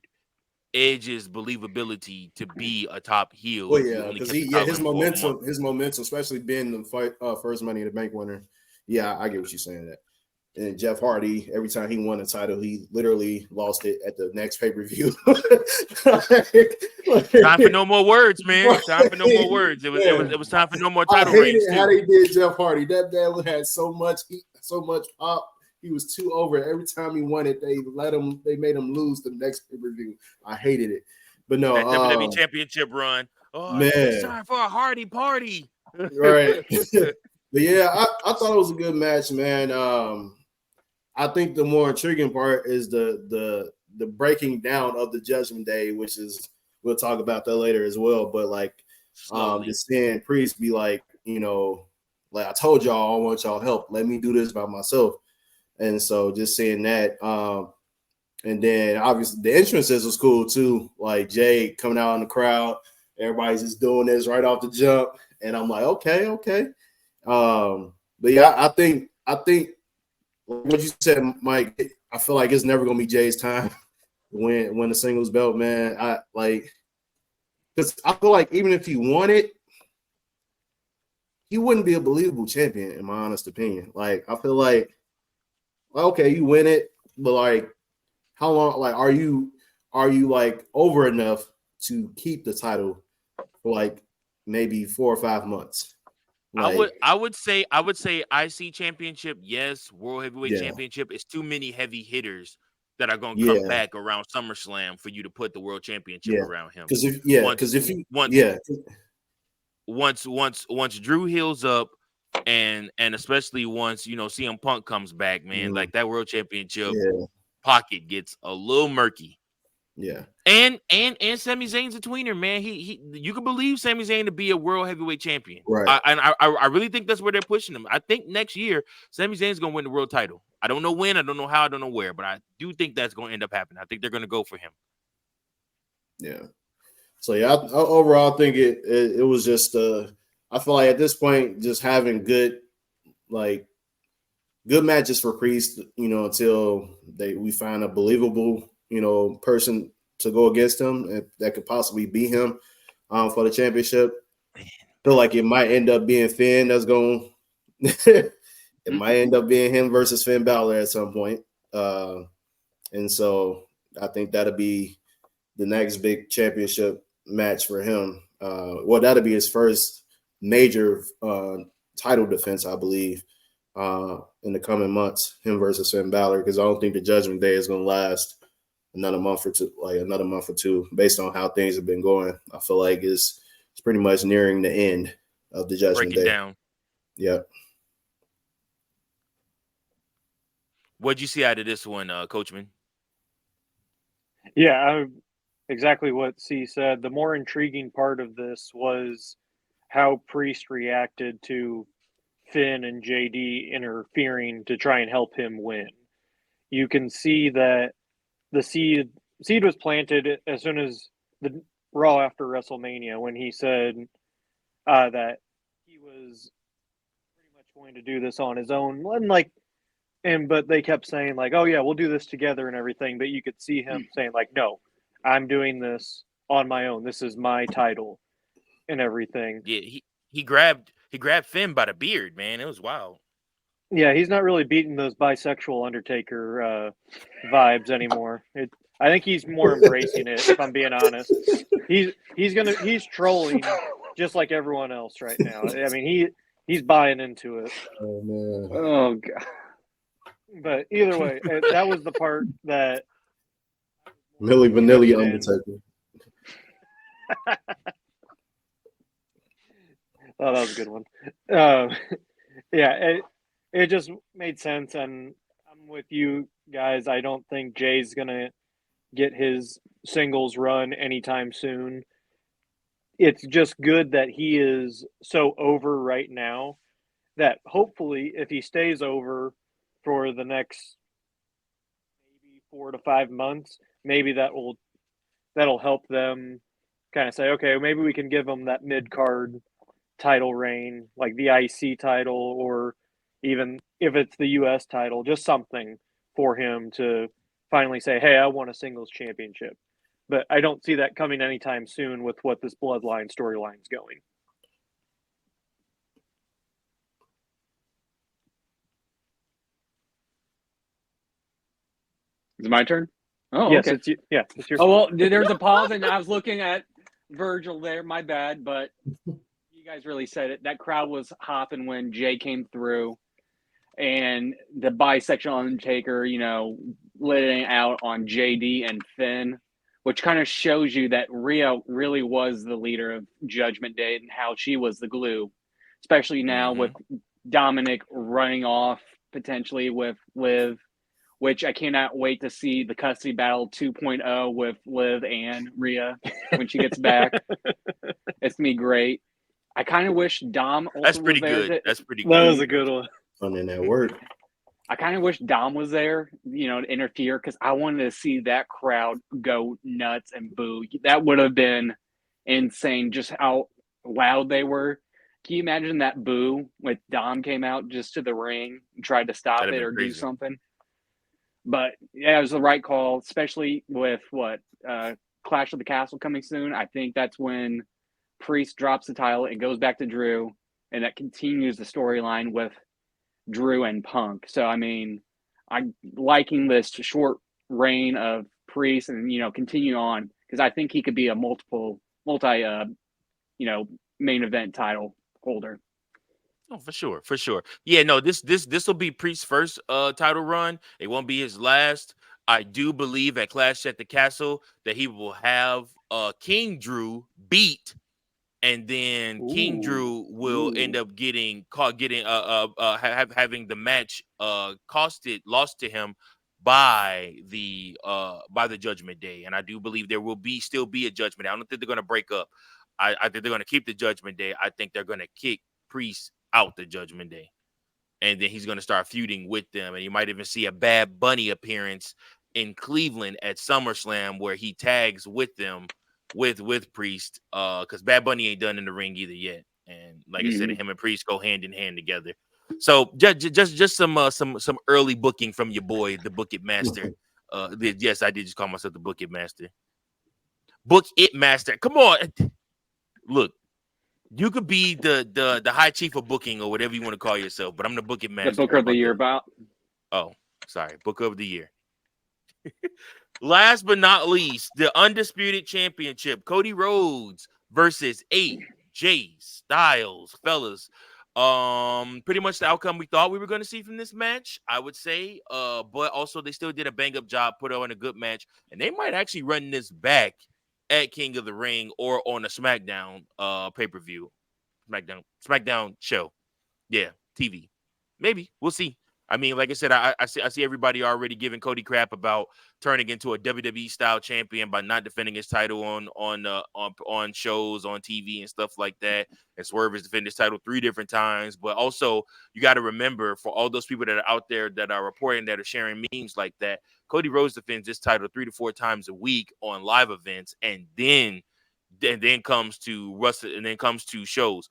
Edge's believability to be a top heel. Well, yeah, because his momentum, especially being the fight first Money in the Bank winner. Yeah, I get what you're saying. That. And Jeff Hardy, every time he won a title, he literally lost it at the next pay-per-view. Time for no more words, man. Time for no more words. It was time for no more title reigns. How they did Jeff Hardy. That man had so much pop. He was too over. Every time he won it, they made him lose the next pay-per-view. I hated it. But no, that WWE Championship run. Oh man, it's time for a Hardy party. Right. But yeah, I thought it was a good match, man. I think the more intriguing part is the breaking down of the Judgment Day, which is we'll talk about that later as well. But like just seeing Priest be like, you know, like I told y'all I want y'all help. Let me do this by myself. And so just seeing that, and then obviously the entrances was cool too. Like Jade coming out in the crowd, everybody's just doing this right off the jump, and I'm like, okay. But yeah, I think what you said, Mike. I feel like it's never gonna be Jay's time when the singles belt, man. Because I feel like even if he won it, he wouldn't be a believable champion, in my honest opinion. Like I feel like. Okay, you win it, but like, how long? Like, are you like over enough to keep the title for like maybe 4 or 5 months? Like, I would say IC Championship, yes. World Heavyweight Championship is too many heavy hitters that are going to come back around SummerSlam for you to put the World Championship around him. Once Drew heals up. And especially once CM Punk comes back, man, like that World Championship pocket gets a little murky. Yeah, and Sami Zayn's a tweener, man. He you can believe Sami Zayn to be a World Heavyweight Champion, right? I really think that's where they're pushing him. I think next year Sami Zayn's gonna win the world title. I don't know when, I don't know how, I don't know where, but I do think that's gonna end up happening. I think they're gonna go for him. Yeah. So yeah, overall, I think it was just I feel like at this point, just having good matches for Priest, until we find a believable, person to go against him that could possibly beat him for the championship. I feel like it might end up being Finn that's going. It might end up being him versus Finn Balor at some point, and so I think that'll be the next big championship match for him. That'll be his first major title defense, I believe, in the coming months, him versus Finn Balor, because I don't think the Judgment Day is going to last another month or two, based on how things have been going. I feel like it's pretty much nearing the end of the Judgment Day. Down. Yep. What'd you see out of this one, Coachman? Yeah, exactly what C said. The more intriguing part of this was how Priest reacted to Finn and JD interfering to try and help him win. You can see that the seed was planted as soon as the Raw after WrestleMania when he said that he was pretty much going to do this on his own. But they kept saying like, "Oh yeah, we'll do this together" and everything. But you could see him saying like, "No, I'm doing this on my own. This is my title and everything." Yeah, he grabbed Finn by the beard, man. It was wild. Yeah, he's not really beating those bisexual Undertaker vibes anymore. I think he's more embracing it. If I'm being honest, he's trolling just like everyone else right now. I mean, he's buying into it. Oh man. Oh god. But either way, that was the part that Milli Vanilli Undertaker. Oh, that was a good one. Yeah, it just made sense, and I'm with you guys. I don't think Jay's gonna get his singles run anytime soon. It's just good that he is so over right now that hopefully, if he stays over for the next maybe 4 to 5 months, maybe that'll help them kind of say, okay, maybe we can give him that mid card title reign, like the IC title, or even if it's the US title, just something for him to finally say, hey, I want a singles championship. But I don't see that coming anytime soon with what this Bloodline storyline's going. Is it my turn? Oh, yes, okay. It's your. Oh well, there's a pause, and I was looking at Virgil there. My bad, but you guys really said it. That crowd was hopping when Jay came through, and the bisexual Undertaker, letting out on JD and Finn, which kind of shows you that Rhea really was the leader of Judgment Day and how she was the glue, especially now with Dominic running off potentially with Liv, which I cannot wait to see the custody battle 2.0 with Liv and Rhea when she gets back. It's going to be great. I kind of wish Dom also That's pretty was there. good. That's pretty good. That was a good one. Fun in that word. I kind of wish Dom was there, to interfere, because I wanted to see that crowd go nuts and boo. That would have been insane, just how loud they were. Can you imagine that boo with Dom came out just to the ring and tried to stop That'd it have or been do crazy. something? But yeah, it was the right call, especially with Clash of the Castle coming soon. I think that's when Priest drops the title and goes back to Drew, and that continues the storyline with Drew and Punk. So I mean, I'm liking this short reign of Priest, and continue on, because I think he could be a multi main event title holder. Oh, for sure. Yeah, no, this will be Priest's first title run. It won't be his last. I do believe at Clash at the Castle that he will have King Drew beat, and then King Drew will end up having the match lost to him by the Judgment Day. And I do believe there will still be a Judgment Day. I don't think they're going to break up. I think they're going to keep the Judgment Day. I think they're going to kick Priest out the Judgment Day, and then he's going to start feuding with them, and you might even see a Bad Bunny appearance in Cleveland at SummerSlam where he tags with them with Priest, because Bad Bunny ain't done in the ring either yet, and like I said, him and Priest go hand in hand together. So just some early booking from your boy, the Book It Master. Yes, I did just call myself the Book It Master. Book It Master. Come on, look. You could be the high chief of booking or whatever you want to call yourself, but I'm the Book It Master. The Booker of the Year bout. Oh, sorry. Booker of the Year. Last but not least, the Undisputed Championship. Cody Rhodes versus AJ Styles. Fellas, pretty much the outcome we thought we were going to see from this match, I would say. But also they still did a bang-up job, put on a good match, and they might actually run this back at King of the Ring or on a SmackDown pay-per-view, SmackDown show. Yeah, TV. Maybe. We'll see. I mean, like I said, I see everybody already giving Cody crap about turning into a WWE style champion by not defending his title on shows on TV and stuff like that. And Swerve has defended his title 3 different times. But also, you got to remember, for all those people that are out there that are reporting, that are sharing memes like that, Cody Rhodes defends this title 3 to 4 times a week on live events, and then comes to Russell, and then comes to shows.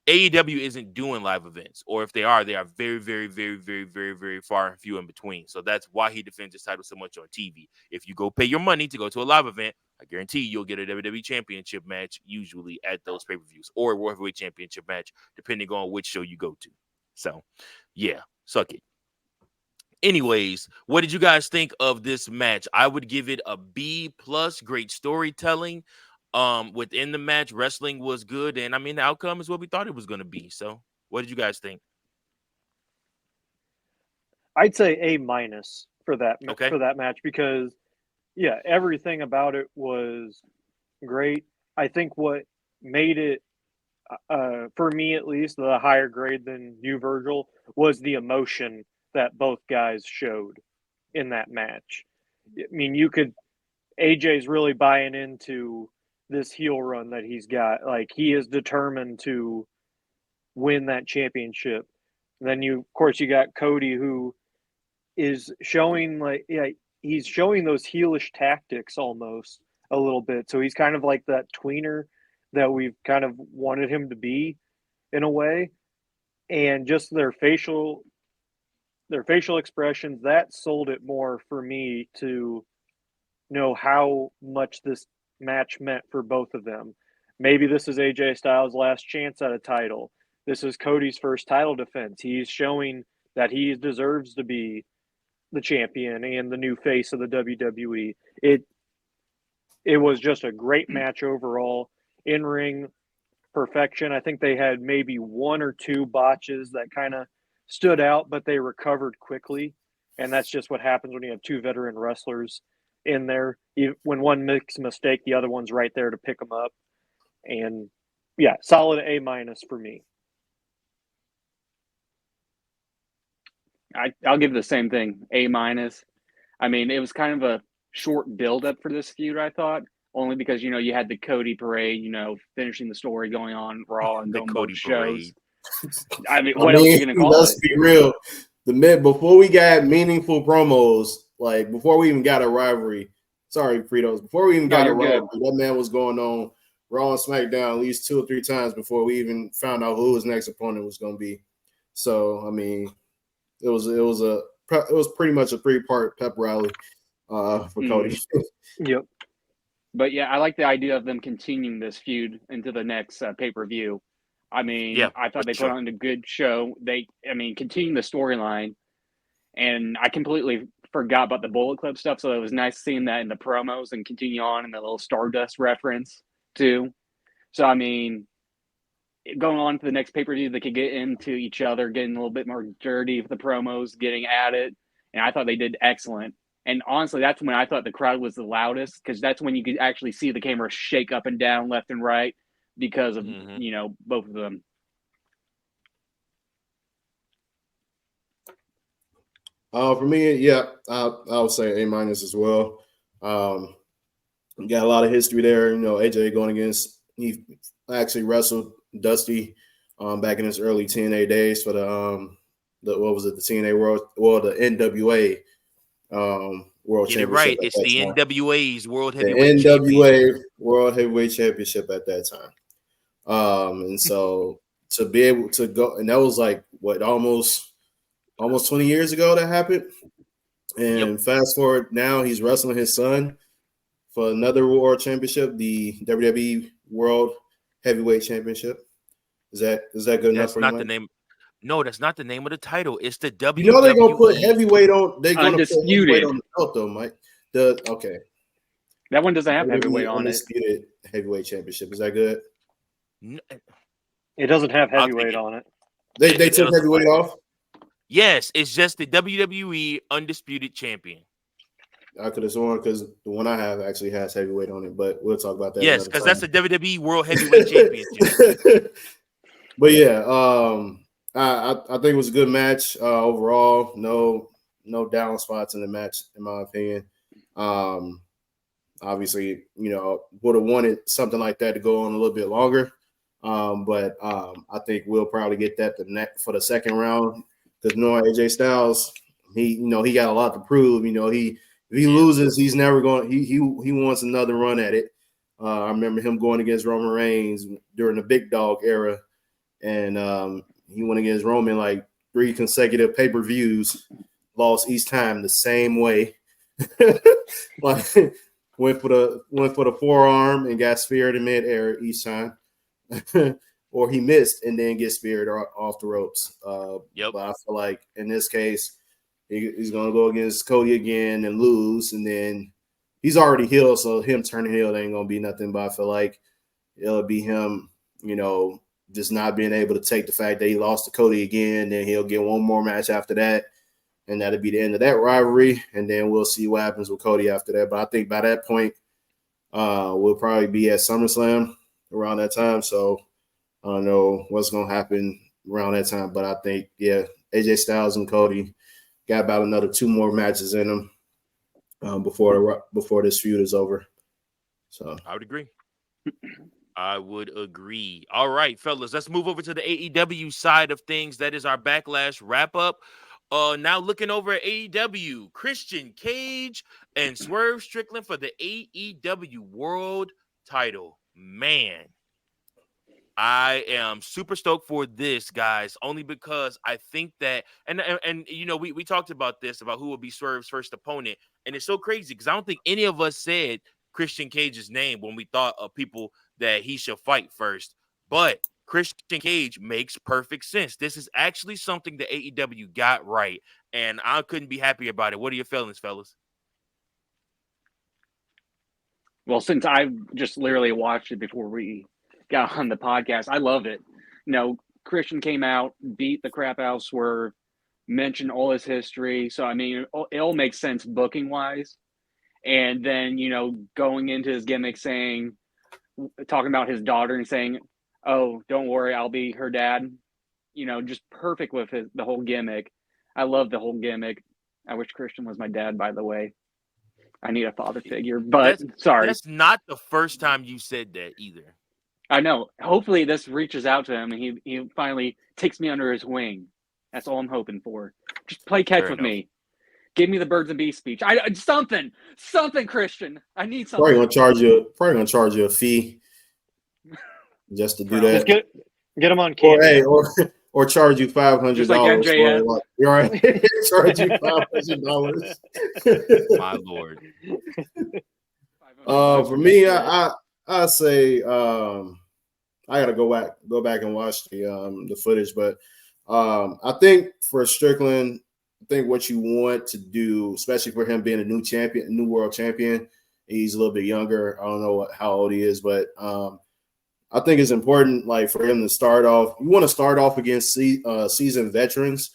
AEW isn't doing live events, or if they are very, very, very, very, very, very far and few in between. So that's why he defends his title so much on TV. If you go pay your money to go to a live event, I guarantee you'll get a WWE Championship match usually at those pay-per-views, or a World Heavyweight Championship match, depending on which show you go to. So, yeah, suck it. Anyways, what did you guys think of this match? I would give it a B+. Great storytelling. Within the match, wrestling was good, and I mean the outcome is what we thought it was going to be. So, what did you guys think? I'd say A- for that Okay. for that match, because yeah, everything about it was great. I think what made it for me at least the higher grade than you, Virgil, was the emotion that both guys showed in that match. I mean, AJ's really buying into this heel run that he's got. Like, he is determined to win that championship. And then of course you got Cody, who is showing he's showing those heelish tactics almost a little bit. So he's kind of like that tweener that we've kind of wanted him to be in a way. And just their facial expressions, that sold it more for me to know how much this match meant for both of them. Maybe this is AJ Styles' last chance at a title. This is Cody's first title defense. He's showing that he deserves to be the champion and the new face of the WWE. It was just a great match overall. In-ring perfection. I think they had maybe 1 or 2 botches that kind of stood out, but they recovered quickly. And that's just what happens when you have 2 veteran wrestlers in there. When one makes a mistake, the other one's right there to pick them up. And yeah, solid A- for me. I'll give the same thing, A-. I mean, it was kind of a short build-up for this feud, I thought, only because, you had the Cody parade, finishing the story going on Raw and going both shows. I mean, what else are you going to call let's it? be real. Before we got meaningful promos, like before we even got a rivalry, sorry, Fritos, before we even got a rivalry, that man was going on Raw and SmackDown at least 2 or 3 times before we even found out who his next opponent was going to be. So, I mean, it was pretty much a 3-part pep rally for Cody. Yep. But yeah, I like the idea of them continuing this feud into the next pay-per-view. I mean, yeah, I thought they put on a good show. Continuing the storyline, and I completely forgot about the Bullet Club stuff, so it was nice seeing that in the promos and continue on in the little Stardust reference too. So, I mean, going on to the next pay-per-view, they could get into each other, getting a little bit more dirty with the promos, getting at it, and I thought they did excellent. And honestly, that's when I thought the crowd was the loudest, because that's when you could actually see the camera shake up and down, left and right, because of, both of them. For me, yeah, I would say A- as well. Got a lot of history there. AJ going against, he actually wrestled Dusty back in his early TNA days for the TNA the NWA World Get Championship. It right. It's the NWA's World Heavyweight Championship. NWA World Heavyweight Championship at that time. And so to be able to go, and that was like what, almost 20 years ago that happened. And fast forward now, he's wrestling his son for another World Championship, the WWE World Heavyweight Championship. Is that good enough for you? That's not the name. No, that's not the name of the title. It's the WWE. You know they're gonna put heavyweight on. They're gonna put Undisputed heavyweight on the belt, though, Mike. Okay. That one doesn't have heavyweight on it. Undisputed Heavyweight Championship. Is that good? It doesn't have heavyweight on it. They took heavyweight off? Yes, it's just the WWE Undisputed Champion. I could have sworn, because the one I have actually has heavyweight on it, but we'll talk about that. Yes, because that's the WWE World Heavyweight Championship. But yeah, I think it was a good match overall. No down spots in the match, in my opinion. Obviously, would have wanted something like that to go on a little bit longer. But I think we'll probably get that for the second round because knowing AJ Styles, he got a lot to prove. If he loses, he's never going. He wants another run at it. I remember him going against Roman Reigns during the Big Dog era, and he went against Roman like 3 consecutive pay-per-views, lost each time the same way. Like went for the forearm and got speared in midair each time. Or he missed and then get speared off the ropes. But I feel like in this case, he's going to go against Cody again and lose. And then he's already healed, so him turning heel ain't going to be nothing. But I feel like it'll be him, just not being able to take the fact that he lost to Cody again. Then he'll get one more match after that. And that'll be the end of that rivalry. And then we'll see what happens with Cody after that. But I think by that point, we'll probably be at SummerSlam around that time. So I don't know what's going to happen around that time. But I think, AJ Styles and Cody got about another 2 more matches in them before this feud is over. So I would agree. All right, fellas, let's move over to the AEW side of things. That is our Backlash wrap-up. Now looking over at AEW, Christian Cage and Swerve Strickland for the AEW World title. Man, I am super stoked for this, guys, only because I think that, and we talked about this, about who will be Swerve's first opponent, and it's so crazy because I don't think any of us said Christian Cage's name when we thought of people that he should fight first, but Christian Cage makes perfect sense. This is actually something that AEW got right, and I couldn't be happy about it. What are your feelings, fellas? Well, since I've just literally watched it before we got on the podcast, I love it. Christian came out, beat the crap out of Swerve, mentioned all his history. So, I mean, it all makes sense booking-wise. And then, going into his gimmick talking about his daughter and saying, oh, don't worry, I'll be her dad. Just perfect with the whole gimmick. I love the whole gimmick. I wish Christian was my dad, by the way. I need a father figure, but sorry. That's not the first time you said that either. I know. Hopefully this reaches out to him and he finally takes me under his wing. That's all I'm hoping for. Just play catch with me. Give me the birds and bees speech. Something, Christian. I need something. Probably gonna charge you a fee just to do that. Just get him on camera. Or charge you $500. Just like MJF. You're right. Charge you $500. My lord. For me, I say I gotta go back and watch the footage, but I think for Strickland, I think what you want to do, especially for him being a new world champion, he's a little bit younger. I don't know how old he is, but I think it's important, like, for him to start off. You want to start off against seasoned veterans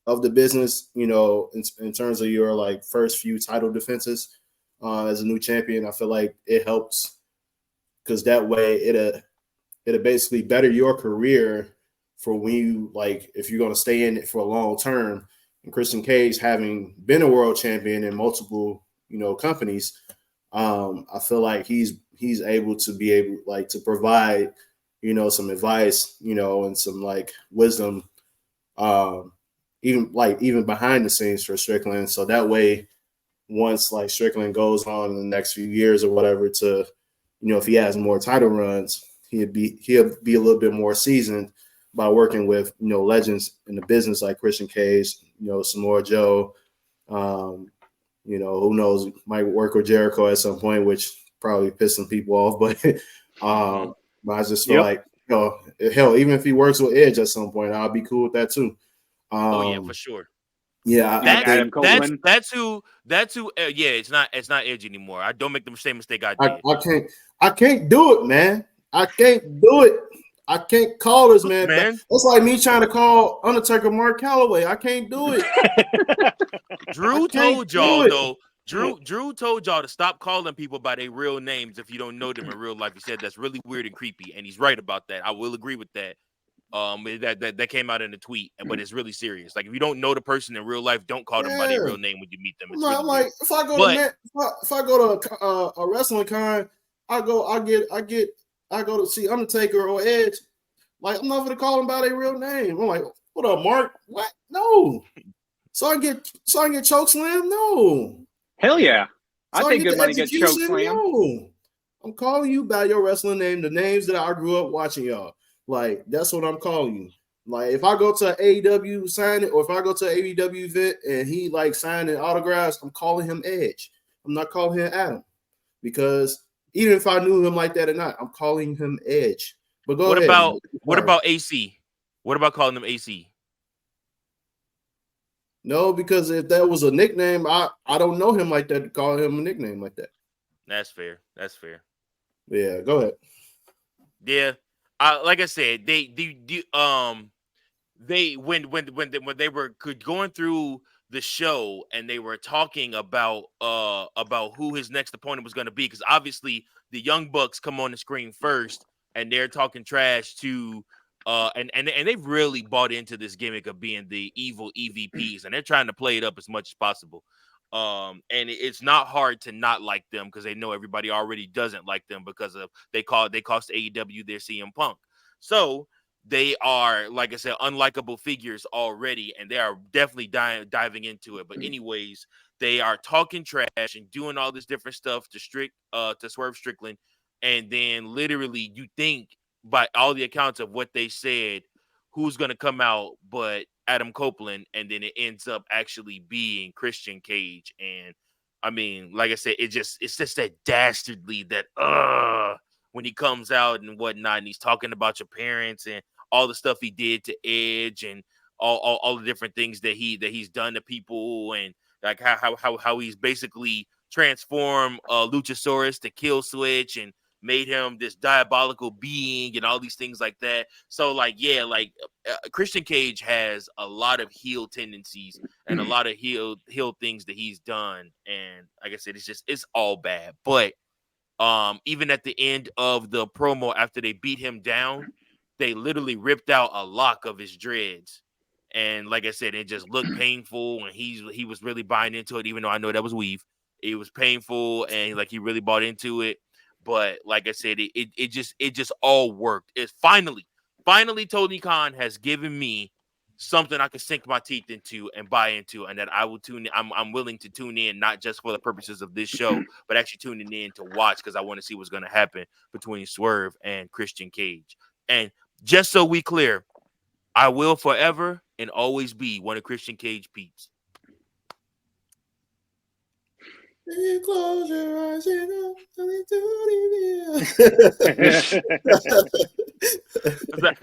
of the business, in terms of your like first few title defenses as a new champion. I feel like it helps because that way it'll basically better your career for when you, like, if you're going to stay in it for a long term. And Christian Cage, having been a world champion in multiple, companies, I feel like he's able to provide, some advice, and some like wisdom, even behind the scenes for Strickland. So that way, once like Strickland goes on in the next few years or whatever to, if he has more title runs, he'll be a little bit more seasoned by working with, legends in the business like Christian Cage, Samoa Joe, who knows, might work with Jericho at some point, which probably piss some people off. But I just feel like, hell, even if he works with Edge at some point, I'll be cool with that too. For sure. Yeah, that's who. It's not Edge anymore. I don't make the same mistake I did. I can't do it, man. I can't do it. I can't call this man. That's like me trying to call Undertaker Mark Calloway. I can't do it. Drew told y'all though. Drew told y'all to stop calling people by their real names if you don't know them in real life. He said that's really weird and creepy, and he's right about that. I will agree with that. That came out in a tweet, but it's really serious. Like if you don't know the person in real life, don't call them by their Yeah. real name when you meet them. It's I'm really like, weird. if I go But- to if I go to a wrestling con, I go to see Undertaker or Edge. Like I'm not gonna call them by their real name. I'm like, what up, Mark? What? No. So I get choke slam? No. Hell yeah. I So think get good the money gets choke execution? slam. No. I'm calling you by your wrestling name, the names that I grew up watching y'all. Like that's what I'm calling you. Like if I go to AEW signing, or if I go to an AEW event and he like signing autographs, I'm calling him Edge. I'm not calling him Adam, because even if I knew him like that or not, I'm calling him Edge. But go ahead. What about AC? What about calling him AC? No, because if that was a nickname, I don't know him like that to call him a nickname like that. That's fair. That's fair. Yeah, go ahead. Yeah, like I said, they when they were going through the show and they were talking about who his next opponent was going to be, because obviously the Young Bucks come on the screen first and they're talking trash to and they've really bought into this gimmick of being the evil EVPs, and they're trying to play it up as much as possible. And it's not hard to not like them because they know everybody already doesn't like them because of they cost AEW their CM Punk. So they are, like I said, unlikable figures already, and they are definitely diving into it. But anyways, they are talking trash and doing all this different stuff to Swerve Strickland, and then literally you think by all the accounts of what they said, who's going to come out but Adam Copeland, and then it ends up actually being Christian Cage. And I mean, like I said, it's just that dastardly that when he comes out and whatnot, and he's talking about your parents and all the stuff he did to Edge and all the different things that he's done to people, and like how he's basically transformed Luchasaurus to Kill Switch and made him this diabolical being and all these things like that. So like, yeah, like Christian Cage has a lot of heel tendencies and a lot of heel things that he's done. And like I said, it's all bad. But even at the end of the promo, after they beat him down, they literally ripped out a lock of his dreads. And like I said, it just looked painful, and he was really buying into it, even though I know that was weave. It was painful, and like he really bought into it. But like I said, it just all worked. It's finally Tony Khan has given me something I can sink my teeth into and buy into, and that I will tune in. I'm willing to tune in, not just for the purposes of this show, but actually tuning in to watch, because I want to see what's going to happen between Swerve and Christian Cage. And just so we clear, I will forever and always be one of Christian Cage peeps. You close your eyes and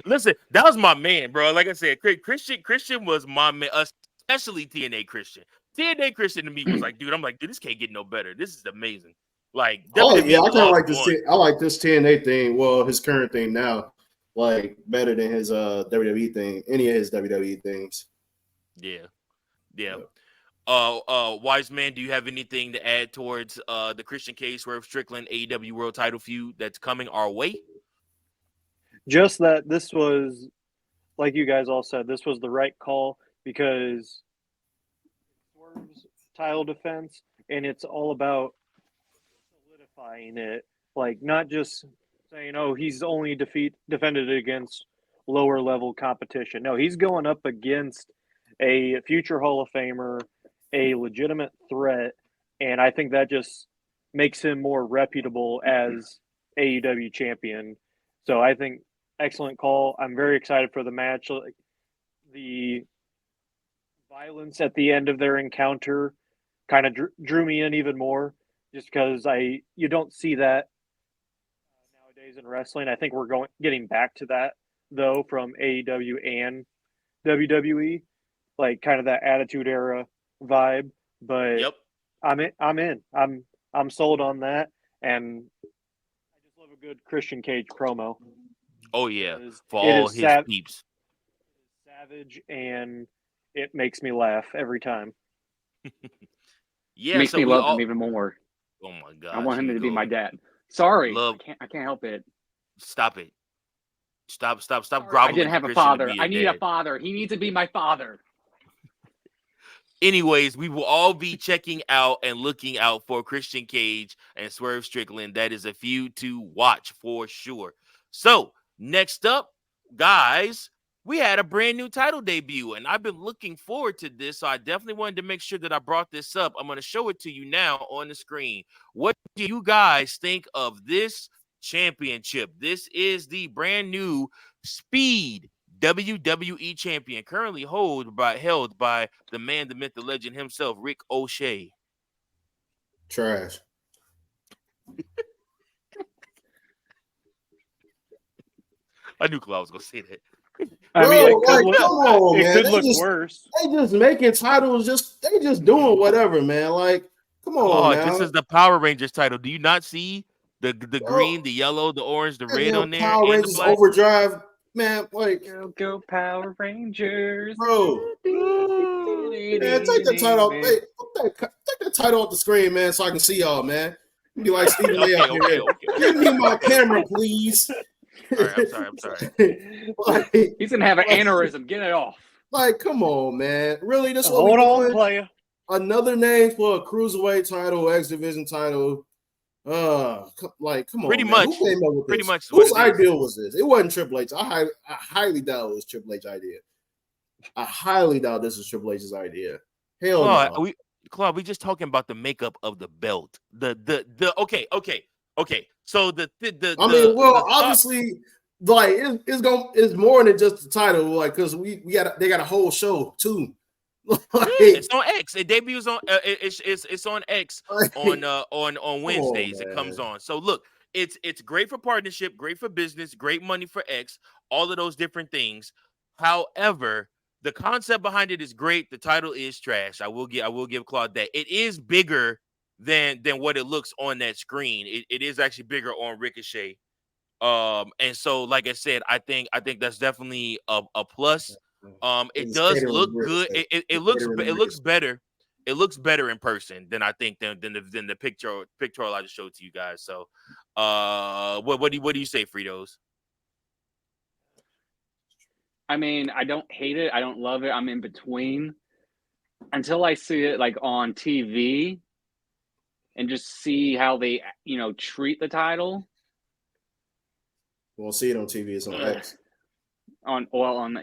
Listen, that was my man, bro. Like I said, Christian was my man, especially TNA Christian. TNA Christian to me was like, dude, this can't get no better. This is amazing. Like, oh yeah, I kind of like this. I like this TNA thing. Well, his current thing now, like better than his WWE thing. Any of his WWE things. Yeah. Wise man, do you have anything to add towards the Christian Cage Swerve Strickland AEW World Title feud that's coming our way? Just that this was, like you guys all said, this was the right call, because Swerve's title defense, and it's all about solidifying it, like not just saying, oh, he's only defended against lower level competition. No, he's going up against a future Hall of Famer, a legitimate threat, and I think that just makes him more reputable as AEW champion. So I think excellent call. I'm very excited for the match. Like, the violence at the end of their encounter kind of drew me in even more, just because you don't see that nowadays in wrestling. I think we're getting back to that though from AEW and WWE, like kind of that Attitude Era vibe. But Yep. I'm in. I'm sold on that, and I just love a good Christian Cage promo. Oh yeah, for all his peeps. Savage, and it makes me laugh every time. Yeah, makes me love him even more. Oh my god, I want him to be my dad. Sorry, I can't help it. Stop it. Stop I groveling didn't to have a Christian to father. be I your need a dad. father. He needs to be my father. Anyways, we will all be checking out and looking out for Christian Cage and Swerve Strickland. That is a feud to watch for sure. So, next up, guys, we had a brand new title debut, and I've been looking forward to this. So, I definitely wanted to make sure that I brought this up. I'm going to show it to you now on the screen. What do you guys think of this championship? This is the brand new Speed WWE champion, currently held by the man, the myth, the legend himself, Rick O'Shea. Trash. I knew Claude was gonna say that. I mean, Bro, like, come on, it man. could They look just, worse. they just making titles. They just doing whatever, man. Like, come on Claude, now. this is the Power Rangers title. Do you not see the Bro, green, the yellow, the orange, the red goddamn on there, Power and the Rangers black? Overdrive, man. Like, Go Power Rangers. bro, man, take the title. Hey, take that title off the screen, man, so I can see y'all, man. Be like Stephen A. up here. Give me my camera, please. All right, I'm sorry. like, He's gonna have an aneurysm. Get it off. like, come on, man. Really, this what Hold we on, doing? player. Another name for a cruiserweight title, X Division title. Like, come on, Pretty man. much. Who came up with Pretty this? much what Whose it is. idea was this? It wasn't Triple H. I highly doubt it was Triple H's idea. I highly doubt this was Triple H's idea. Hell no. Claude, we just talking about the makeup of the belt. Okay. So Obviously, like it's more than just the title, like because they got a whole show too. Like, it's on X. It debuts on it's on X on Wednesdays. It comes on. So look, it's great for partnership, great for business, great money for X, all of those different things. However, the concept behind it is great. The title is trash. I will give Claude that. It is bigger than what it looks on that screen. It is actually bigger on Ricochet. And so like I said, I think that's definitely a plus. It does look good. It looks better. It looks better in person than I think than the pictorial I just showed to you guys. So what do you say, Fritos? I mean, I don't hate it. I don't love it. I'm in between until I see it like on TV and just see how they, treat the title. We'll see it on TV. It's on X. I'm I'm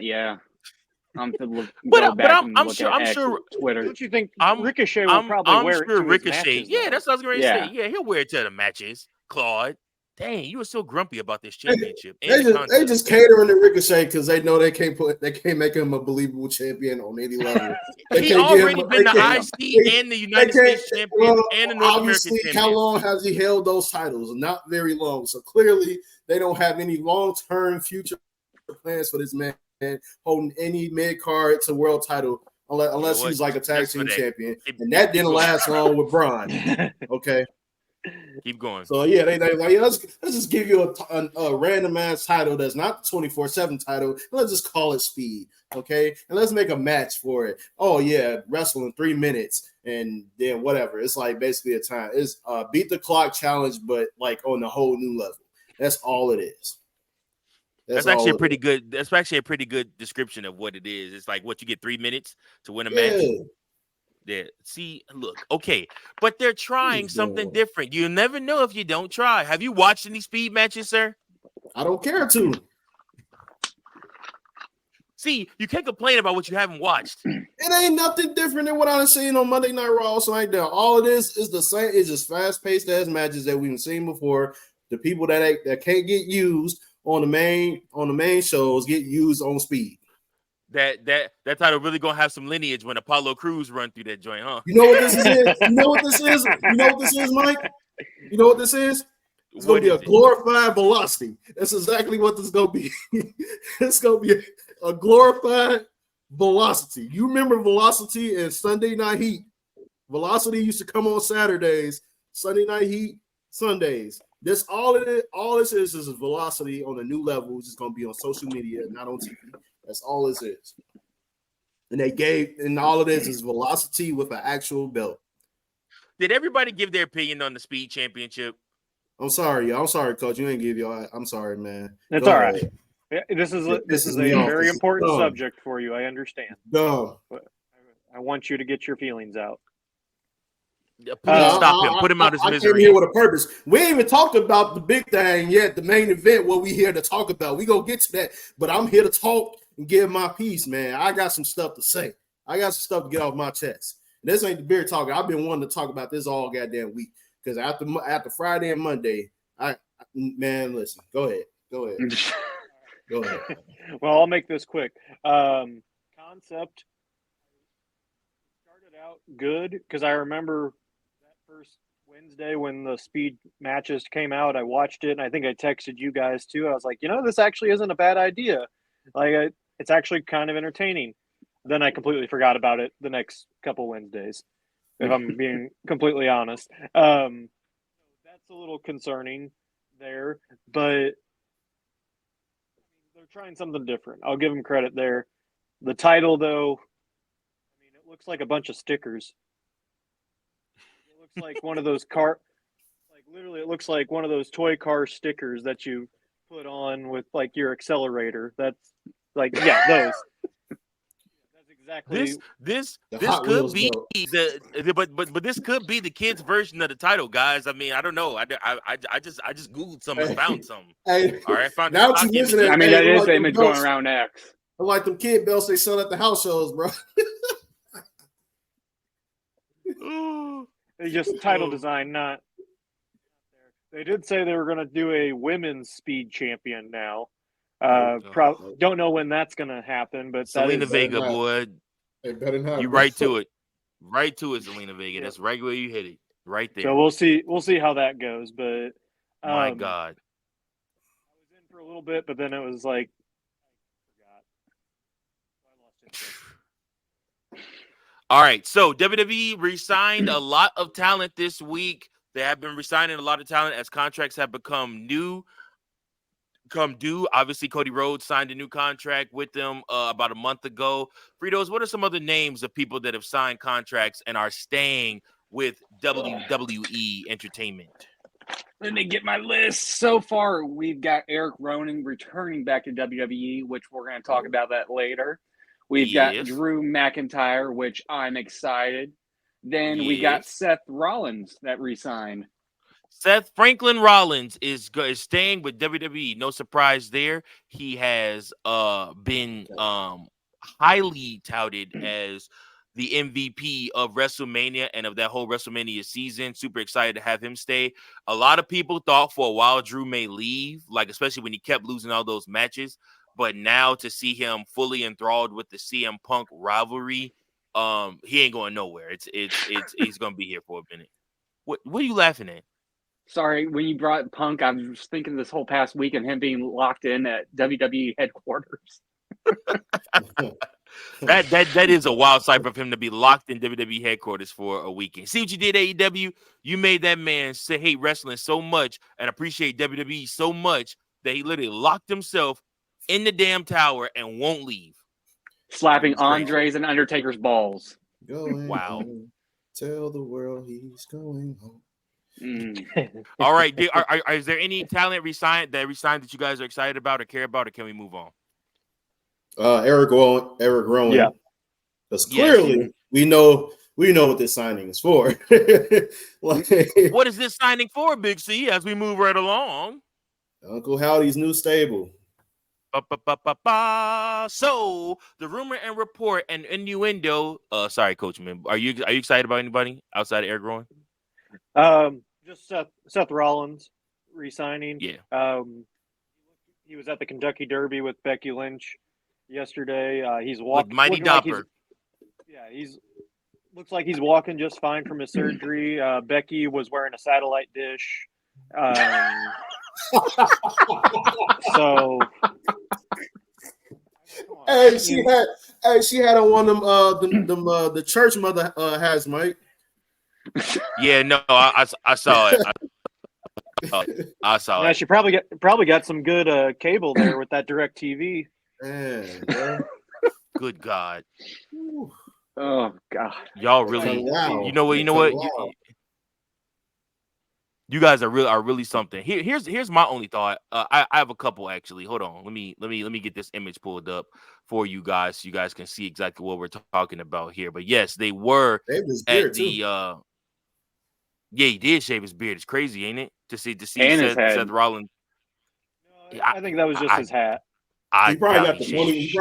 sure Twitter. Don't you think Ricochet will probably wear it to Ricochet. his matches, That's what I was going to Yeah. say. Yeah, he'll wear it to the matches. Claude, dang, you were so grumpy about this championship. They just catering to Ricochet because they know they can't make him a believable champion on any level. He already been the IC and the United States champion and the North American champion. How long has he held those titles? Not very long. So clearly they don't have any long-term future plans for this man holding any mid-card to world title unless he's like a tag team champion. And that didn't last long with Braun. Okay. Keep going. So yeah, they like let's just give you a random ass title that's not the 24/7 title. And let's just call it Speed, okay? And let's make a match for it. Oh yeah, wrestle in 3 minutes and then whatever. It's like basically a time. It's beat the clock challenge, but like on a whole new level. That's all it is. That's actually a pretty good. That's actually a pretty good description of what it is. It's like what you get 3 minutes to win a match. Yeah. See, look, okay, but they're trying something different. You never know if you don't try. Have you watched any Speed matches, sir? I don't care to. See, you can't complain about what you haven't watched. It ain't nothing different than what I've seen on Monday Night Raw. So like that. All it is the same. It's just fast-paced ass matches that we've seen before. The people that can't get used on the main shows get used on Speed. That title really gonna have some lineage when Apollo Crews run through that joint, huh? You know what this is? You know what this is? You know what this is, Mike? You know what this is? It's gonna be a glorified Velocity. That's exactly what this is gonna be. It's gonna be a glorified Velocity. You remember Velocity and Sunday Night Heat? Velocity used to come on Saturdays, Sunday Night Heat, Sundays. This all it is. All this is a Velocity on a new level. It's just gonna be on social media, not on TV. That's all this is. And all it is Velocity with an actual belt. Did everybody give their opinion on the Speed Championship? I'm sorry, y'all. I'm sorry, Coach. You ain't give y'all. I'm sorry, man. That's all right. This is pisses a me off. very This is important dumb. subject for you. I understand. Dumb. But I want you to get your feelings out. Please stop him. Put him out of his I misery. came here with a purpose. We ain't even talked about the big thing yet, the main event, what we here to talk about. We gonna get to that, but I'm here to talk and give my piece, man. I got some stuff to say. I got some stuff to get off my chest. This ain't the beer talker. I've been wanting to talk about this all goddamn week because after Friday and Monday, man, listen. Go ahead. Go ahead. Well, I'll make this quick. Concept started out good because I remember that first Wednesday when the speed matches came out. I watched it, and I think I texted you guys too. I was like, this actually isn't a bad idea. Like, it's actually kind of entertaining. Then I completely forgot about it the next couple Wednesdays, if I'm being completely honest. That's a little concerning there, but they're trying something different. I'll give them credit there. The title, though, it looks like a bunch of stickers. It looks like one of those literally, it looks like one of those toy car stickers that you put on with like your accelerator. That's those. That's exactly. This Hot could Wheels be belt. but this could be the kids' version of the title, guys. I mean, I don't know. I just Googled something and found something. Hey, All right, I found now that you mention it, I mean, hey, that is like the them image belts- going around X. I like them kid belts they sell at the house shows, bro. They just title design, not there. They did say they were going to do a women's speed champion now. Don't know when that's going to happen, but Selena Vega, boy, They better not. you right to it, Selena Vega. That's right where you hit it, right there. So we'll see how that goes. But My God, I was in for a little bit, but then it was like I lost interest. All right, so WWE re-signed a lot of talent this week. They have been re-signing a lot of talent as contracts have become due. Obviously, Cody Rhodes signed a new contract with them about a month ago. Fritos, what are some other names of people that have signed contracts and are staying with WWE Entertainment? Let me get my list. So far, we've got Eric Rowan returning back to WWE, which we're going to talk about that later. We've got Drew McIntyre, which I'm excited. Then we got Seth Rollins that re-signed. Seth Franklin Rollins is staying with WWE. No surprise there. He has been highly touted as the MVP of WrestleMania and of that whole WrestleMania season. Super excited to have him stay. A lot of people thought for a while Drew may leave, like especially when he kept losing all those matches. But now to see him fully enthralled with the CM Punk rivalry, he ain't going nowhere. He's gonna be here for a minute. What are you laughing at? Sorry, when you brought Punk, I was thinking this whole past week of him being locked in at WWE headquarters. That is a wild sight for him to be locked in WWE headquarters for a weekend. See what you did, AEW? You made that man hate wrestling so much and appreciate WWE so much that he literally locked himself in the damn tower and won't leave. Slapping Andre's and Undertaker's balls. Wow. Home. Tell the world he's going home. All right. Is there any talent resigned that you guys are excited about or care about, or can we move on? Eric Rowan. Yeah. Because clearly we know what this signing is for. What is this signing for, Big C, as we move right along? Uncle Howdy's new stable. So the rumor and report and innuendo. Sorry, Coach Man. Are you excited about anybody outside of Eric Rowan? Just Seth Rollins re-signing. Yeah. He was at the Kentucky Derby with Becky Lynch yesterday. He's walking. With Mighty Dopper. He's looks like he's walking just fine from his surgery. Becky was wearing a satellite dish. So. Hey, she had on one of them the church mother has, Mike. Yeah, no, I saw it. I saw Yeah, it. she probably got some good cable there with that direct TV. Man, Good God. Oh God. Y'all really Wow. you know what? You guys are really something. Here's my only thought. I have a couple actually. Hold on. Let me get this image pulled up for you guys so you guys can see exactly what we're talking about here. But yes, they were They have his at beard too. the yeah, he did shave his beard. It's crazy, ain't it? To see And his Seth head. Rollins. No, I I think that was just his hat. He probably doubt got he the pony. shaved. He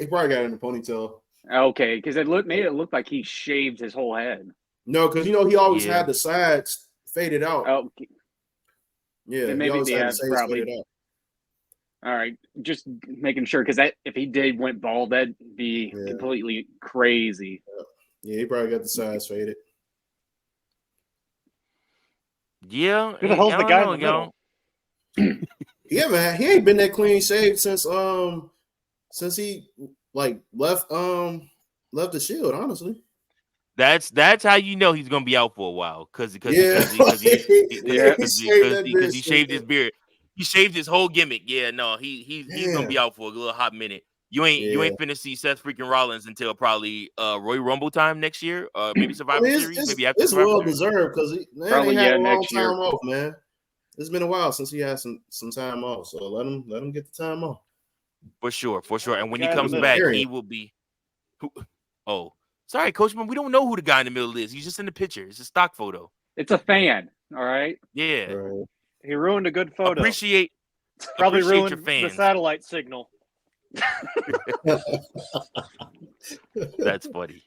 probably got it in the ponytail. Okay, because made it look like he shaved his whole head. No, because he always Yeah. had the sides faded out. Oh, Yeah, then he maybe always the had the ads sides probably. faded out. All right, just making sure because if he did went bald, that'd be Yeah. completely crazy. Yeah, he probably got the sides faded. Yeah, Who the hell's I the don't guy know, in the middle? Yeah, man, he ain't been that clean shaved since he like left the Shield. Honestly, That's how you know he's gonna be out for a while because yeah, he shaved that beard. he shaved his beard. He shaved his whole gimmick. Yeah, no, he's gonna be Damn. out for a little hot minute. You Yeah. ain't finna see Seth freaking Rollins until probably Royal Rumble time next year, maybe I Survivor mean, Series, maybe after it's Survivor well Series. deserved because man Probably, ain't had yeah, a long next year. time off, man. It's been a while since he had some time off, so let him get the time off. For sure. And when he Guy in the comes middle. back, Period. he will be. Oh, sorry, Coach Man. We don't know who the guy in the middle is. He's just in the picture. It's a stock photo. It's a fan. All right. Yeah. Right. He ruined a good photo. Appreciate Probably your ruined the fans. satellite signal. That's funny.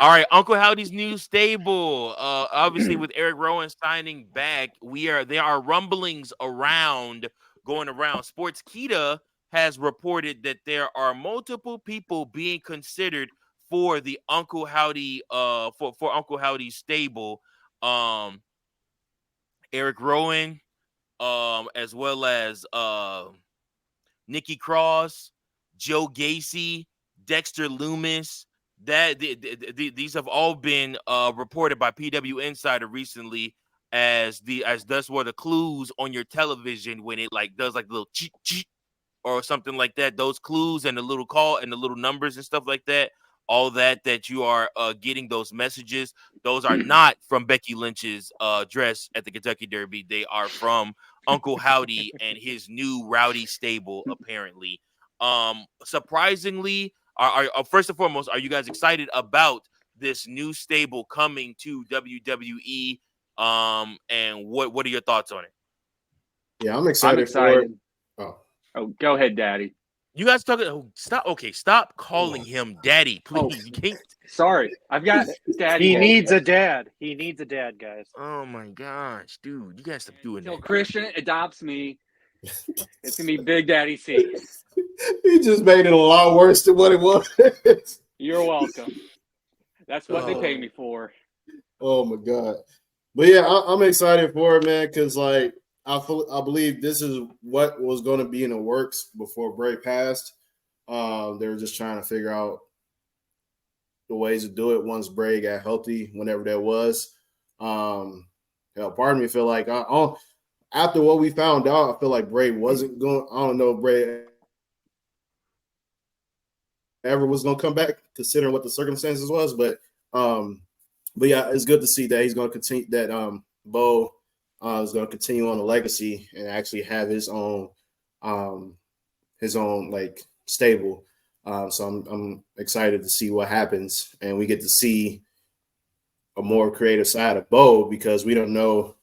All right, Uncle Howdy's new stable. Obviously with Eric Rowan signing back, there are rumblings going around. Sportskeeda has reported that there are multiple people being considered for the Uncle Howdy for Uncle Howdy's stable. Eric Rowan, as well as Nikki Cross, Joe Gacy, Dexter Loomis. These have all been reported by PW Insider recently as thus were the clues on your television when it like does like the little cheat cheat or something like that. Those clues and the little call and the little numbers and stuff like that. All that you are getting those messages. Those are not from Becky Lynch's dress at the Kentucky Derby. They are from Uncle Howdy and his new rowdy stable, apparently. Surprisingly, are first and foremost, are you guys excited about this new stable coming to WWE? And what are your thoughts on it? Yeah, I'm excited for it. Oh, go ahead, Daddy. You guys talking? Oh, stop. Okay, stop calling him Daddy, please. You can't. Sorry, I've got Daddy. He needs a dad. He needs a dad, guys. Oh my gosh, dude, you guys stop doing Until that. Christian adopts me, it's gonna be Big Daddy C. He just made it a lot worse than what it was. You're welcome. That's what they pay me for. Oh my god! But yeah, I'm excited for it, man, because like I believe this is what was going to be in the works before Bray passed. They were just trying to figure out the ways to do it once Bray got healthy, whenever that was. Part of me feel like after what we found out, I feel like Bray wasn't going. I don't know if Bray ever was going to come back, considering what the circumstances was. But yeah, it's good to see that he's going to continue. That Bo is going to continue on the legacy and actually have his own like stable. So I'm excited to see what happens, and we get to see a more creative side of Bo because we don't know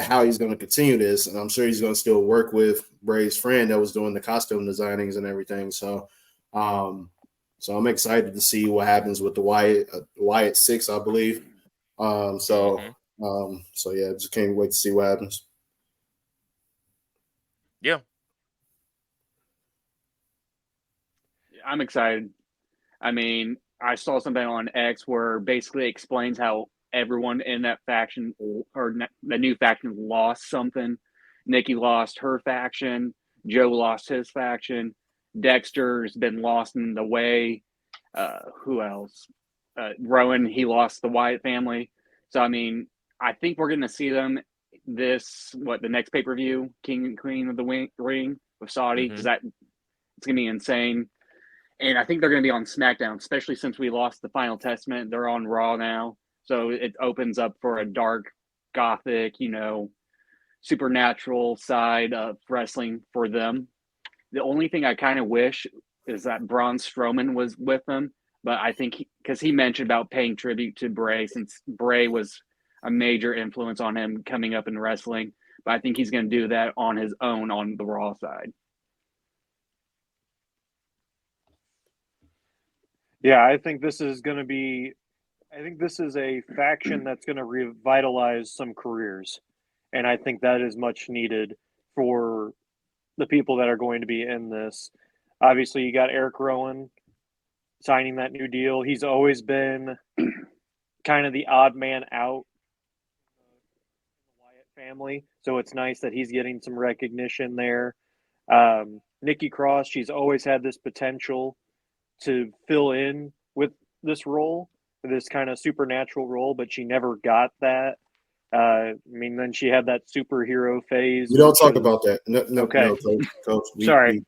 how he's going to continue this, and I'm sure he's going to still work with Bray's friend that was doing the costume designings and everything. So I'm excited to see what happens with the Wyatt 6, I believe. So yeah, just can't wait to see what happens. Yeah. I'm excited. I mean, I saw something on X where basically explains how everyone in that faction or the new faction lost something. Nikki lost her faction. Joe lost his faction. Dexter's been lost in the way. Who else? Rowan, he lost the Wyatt family. So, I mean, I think we're going to see them the next pay-per-view, King and Queen of the Ring with Saudi, because it's going to be insane. And I think they're going to be on SmackDown, especially since we lost the Final Testament. They're on Raw now. So it opens up for a dark gothic, supernatural side of wrestling for them. The only thing I kind of wish is that Braun Strowman was with them, but I think because he mentioned about paying tribute to Bray, since Bray was a major influence on him coming up in wrestling, but I think he's going to do that on his own on the Raw side. Yeah, I think this is going to be. I think this is a faction that's going to revitalize some careers, and I think that is much needed for the people that are going to be in this. Obviously, you got Eric Rowan signing that new deal. He's always been kind of the odd man out in the Wyatt family, so it's nice that he's getting some recognition there. Nikki Cross, she's always had this potential to fill in with this role, this kind of supernatural role, but she never got that. Then she had that superhero phase. We don't talk about that. No, Okay. no, Coach. Sorry.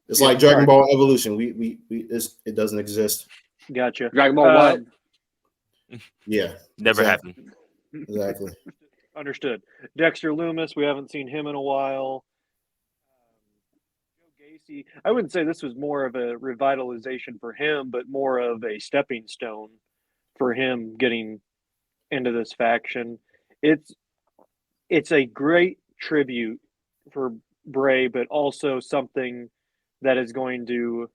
It's like Dragon Ball Evolution. It doesn't exist. Gotcha. Dragon Ball what? Yeah. Never happened. Exactly. Understood. Dexter Loomis, we haven't seen him in a while. Joe Gacy, I wouldn't say this was more of a revitalization for him, but more of a stepping stone for him getting into this faction. It's a great tribute for Bray, but also something that is going to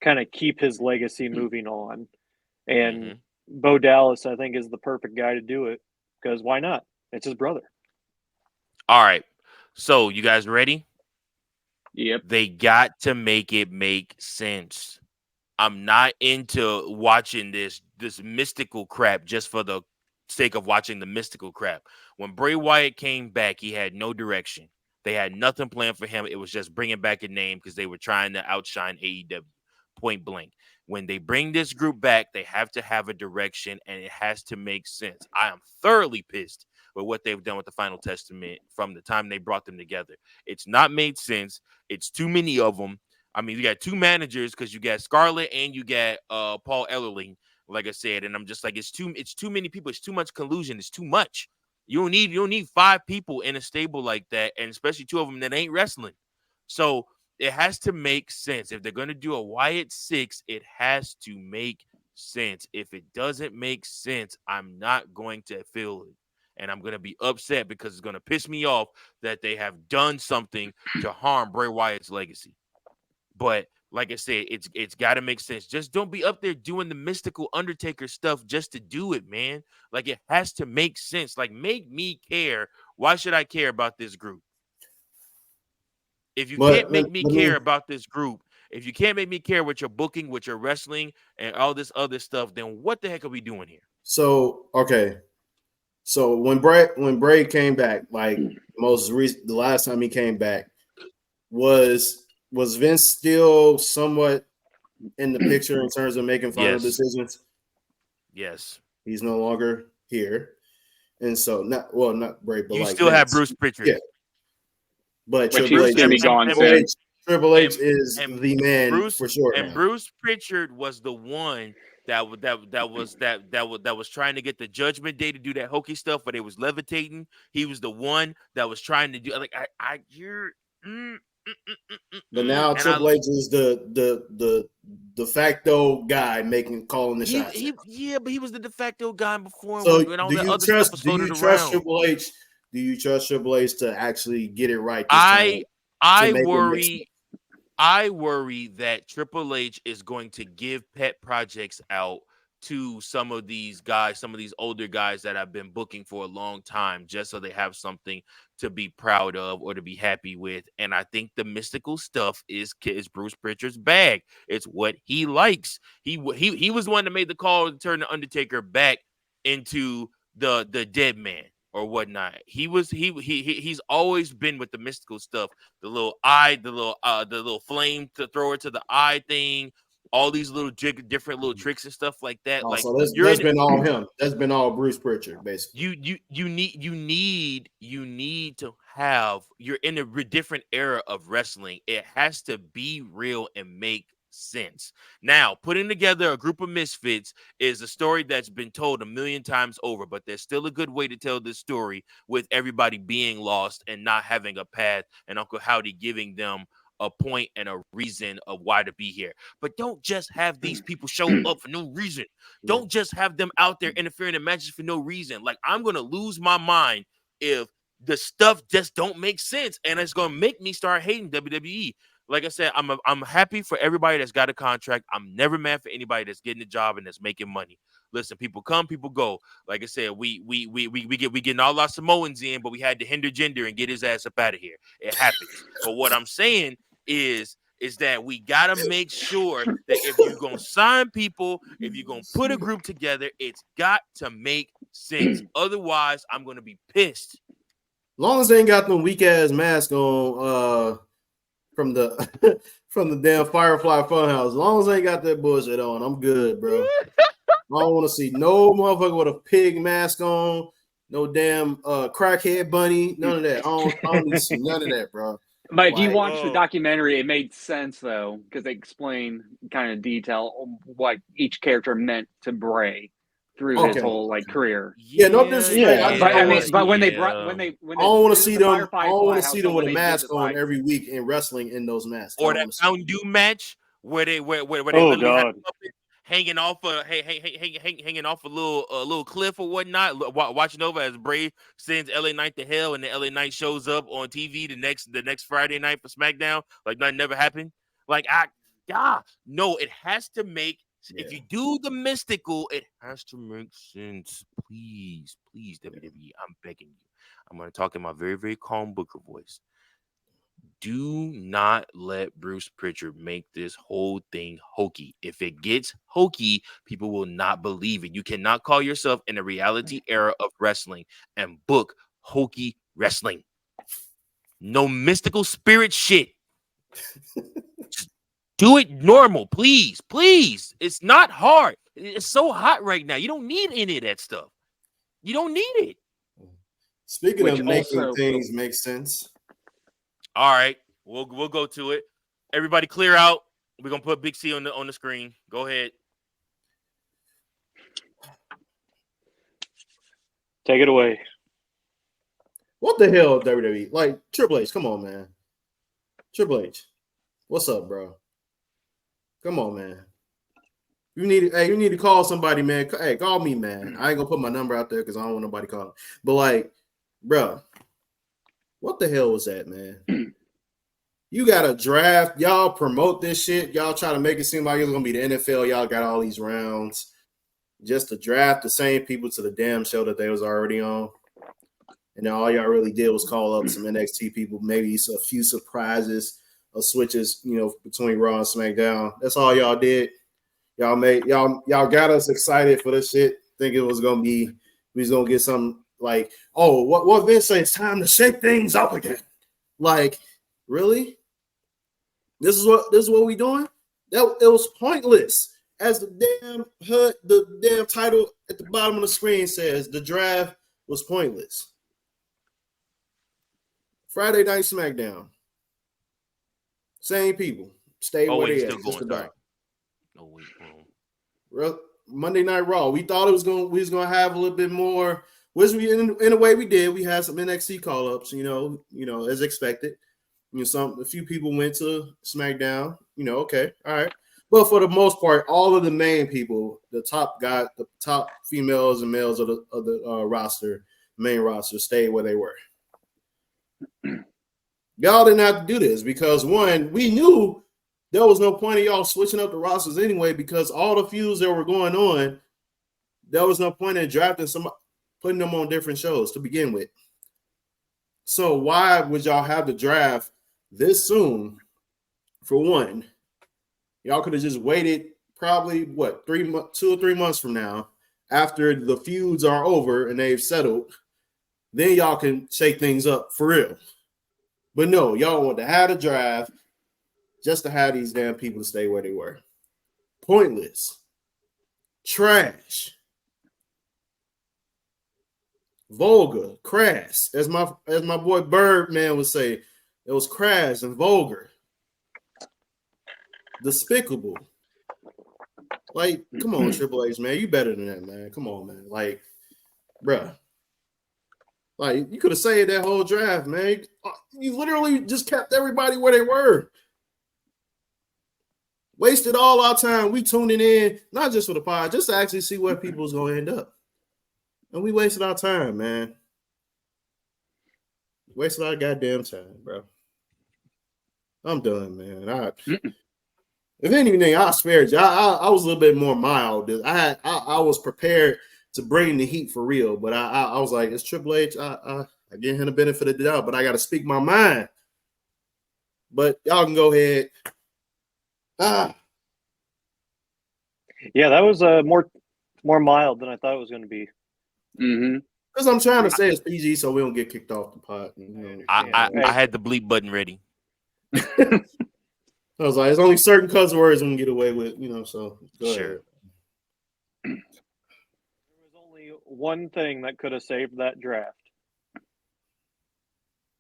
kind of keep his legacy moving on. And Bo Dallas, I think, is the perfect guy to do it, because why not? It's his brother. All right. So you guys ready? Yep. They got to make it make sense. I'm not into watching this mystical crap just for the sake of watching the mystical crap. When Bray Wyatt came back, he had no direction. They had nothing planned for him. It was just bringing back a name because they were trying to outshine AEW, point blank. When they bring this group back, they have to have a direction, and it has to make sense. I am thoroughly pissed with what they've done with the Final Testament from the time they brought them together. It's not made sense. It's too many of them. I mean, you got two managers because you got Scarlett and you got Paul Ellerling, like I said, and I'm just like, it's too many people. It's too much collusion. It's too much. You don't need 5 people in a stable like that, and especially 2 of them that ain't wrestling. So it has to make sense. If they're gonna do a Wyatt 6, it has to make sense. If it doesn't make sense, I'm not going to feel it. And I'm going to be upset because it's going to piss me off that they have done something to harm Bray Wyatt's legacy. But like I said, it's got to make sense. Just don't be up there doing the mystical Undertaker stuff just to do it, man. Like, it has to make sense. Like, make me care. Why should I care about this group? If you can't make me care about this group, if you can't make me care what you're booking, what you're wrestling, and all this other stuff, then what the heck are we doing here? So, okay. So when Bray came back, like the last time he came back, was Vince still somewhat in the picture in terms of making final decisions? Yes. He's no longer here. And so not Bray, but you like still Vince. have Bruce Pritchard. Yeah. But Triple H is the man for sure. And Bruce Pritchard was the one that was trying to get the Judgment Day to do that hokey stuff, but it was levitating. He was the one that was trying to do like But now Triple H is the de facto guy calling the shots. But he was the de facto guy before. So when all do that you other trust? stuff was Do you floated trust around. Triple H? Do you trust Triple H to actually get it right? I worry that Triple H is going to give pet projects out to some of these guys, some of these older guys that I've been booking for a long time, just so they have something to be proud of or to be happy with. And I think the mystical stuff is Bruce Pritchard's bag. It's what he likes. He was the one that made the call to turn the Undertaker back into the dead man or whatnot. He's always been with the mystical stuff, the little eye, the little flame to throw it to the eye thing, all these little different little tricks and stuff like that. Like, so that's been all him. That's been all Bruce Pritchard, basically. You need to have. You're in a different era of wrestling. It has to be real and make sense. Now, putting together a group of misfits is a story that's been told a million times over, but there's still a good way to tell this story with everybody being lost and not having a path, and Uncle Howdy giving them a point and a reason of why to be here. But don't just have these people show up for no reason. Don't just have them out there interfering in matches for no reason. Like, I'm going to lose my mind if the stuff just don't make sense, and it's going to make me start hating WWE. Like I said, I'm happy for everybody that's got a contract. I'm never mad for anybody that's getting a job and that's making money. Listen, people come, people go. Like I said, we getting all our Samoans in, but we had to hinder gender and get his ass up out of here. It happens. But what I'm saying is that we gotta make sure that if you're gonna sign people, if you're gonna put a group together, it's got to make sense. Otherwise, I'm gonna be pissed. Long as they ain't got them weak ass masks on from the from the damn Firefly Funhouse. As long as they ain't got that bullshit on, I'm good, bro. I don't want to see no motherfucker with a pig mask on, no damn crackhead bunny, none of that. I don't need to see none of that, bro. But if you watch the documentary, it made sense though, because they explain kind of detail what each character meant to Bray through his whole like career. Yeah, no disrespect. But when they I don't want to see them. I don't want to see them with a mask on every week and wrestling in those masks. Or that Mountain Dew match where they God. hanging off hanging off a little cliff or whatnot, watching over as Bray sends LA Knight to hell, and the LA Knight shows up on TV the next Friday night for SmackDown, like nothing never happened. Like no, it has to make. If you do the mystical, it has to make sense. Please, WWE, I'm begging you. I'm going to talk in my very, very calm Booker voice. Do not let Bruce Pritchard make this whole thing hokey. If it gets hokey, people will not believe it. You cannot call yourself in a reality era of wrestling and book hokey wrestling. No mystical spirit shit. Do it normal, please. It's not hard. It's so hot right now. You don't need any of that stuff. You don't need it. Speaking of making things make sense. All right, we'll go to it. Everybody clear out. We're gonna put Big C on the screen. Go ahead. Take it away. What the hell, WWE? Like, Triple H, come on, man. Triple H, what's up, bro? Come on, man. You need to call somebody, man. Hey, call me, man. I ain't gonna put my number out there because I don't want nobody calling. But like, bro, what the hell was that, man? You got a draft. Y'all promote this shit. Y'all try to make it seem like it's gonna be the NFL. Y'all got all these rounds just to draft the same people to the damn show that they was already on. And then all y'all really did was call up some NXT people, maybe a few surprises or switches, between Raw and SmackDown. That's all y'all did. Y'all got us excited for this shit. Think it was gonna be we was gonna get some like, oh, what Vince said, it's time to shake things up again. Like, really? This is what we doing? It was pointless. As the damn title at the bottom of the screen says, the draft was pointless. Friday Night SmackDown. Same people. Stay where they at. Just about. No, wait. Monday Night Raw. We thought we was gonna have a little bit more. Which in a way we did. We had some NXT call ups. As expected. A few people went to SmackDown. Okay, all right. But for the most part, all of the main people, the top females and males of the roster, main roster, stayed where they were. Y'all didn't have to do this because, one, we knew there was no point of y'all switching up the rosters anyway because all the feuds that were going on, there was no point in drafting somebody, putting them on different shows to begin with. So why would y'all have the draft this soon? For one, y'all could have just waited probably, 2 or 3 months from now after the feuds are over and they've settled. Then y'all can shake things up for real. But no, y'all want to have a draft just to have these damn people to stay where they were. Pointless. Trash. Vulgar. Crass. As my boy Birdman would say, it was crass and vulgar. despicable. Like, come on, Triple H, man. You better than that, man. Come on, man. Like, bruh. Like, you could have saved that whole draft, man. You literally just kept everybody where they were. Wasted all our time. We tuning in, not just for the pod, just to actually see where people's going to end up. And we wasted our time, man. Wasted our goddamn time, bro. I'm done, man. If anything, I spared you. I was a little bit more mild. I was prepared to bring the heat for real, but I was like, it's Triple H. I give him the benefit of the doubt, but I got to speak my mind. But y'all can go ahead. Yeah, that was more mild than I thought it was going to be. Mm-hmm. Because I'm trying to say it's PG so we don't get kicked off the pot. I had the bleep button ready. I was like, there's only certain cuss words we can get away with, so go Sure. ahead. There was only one thing that could have saved that draft.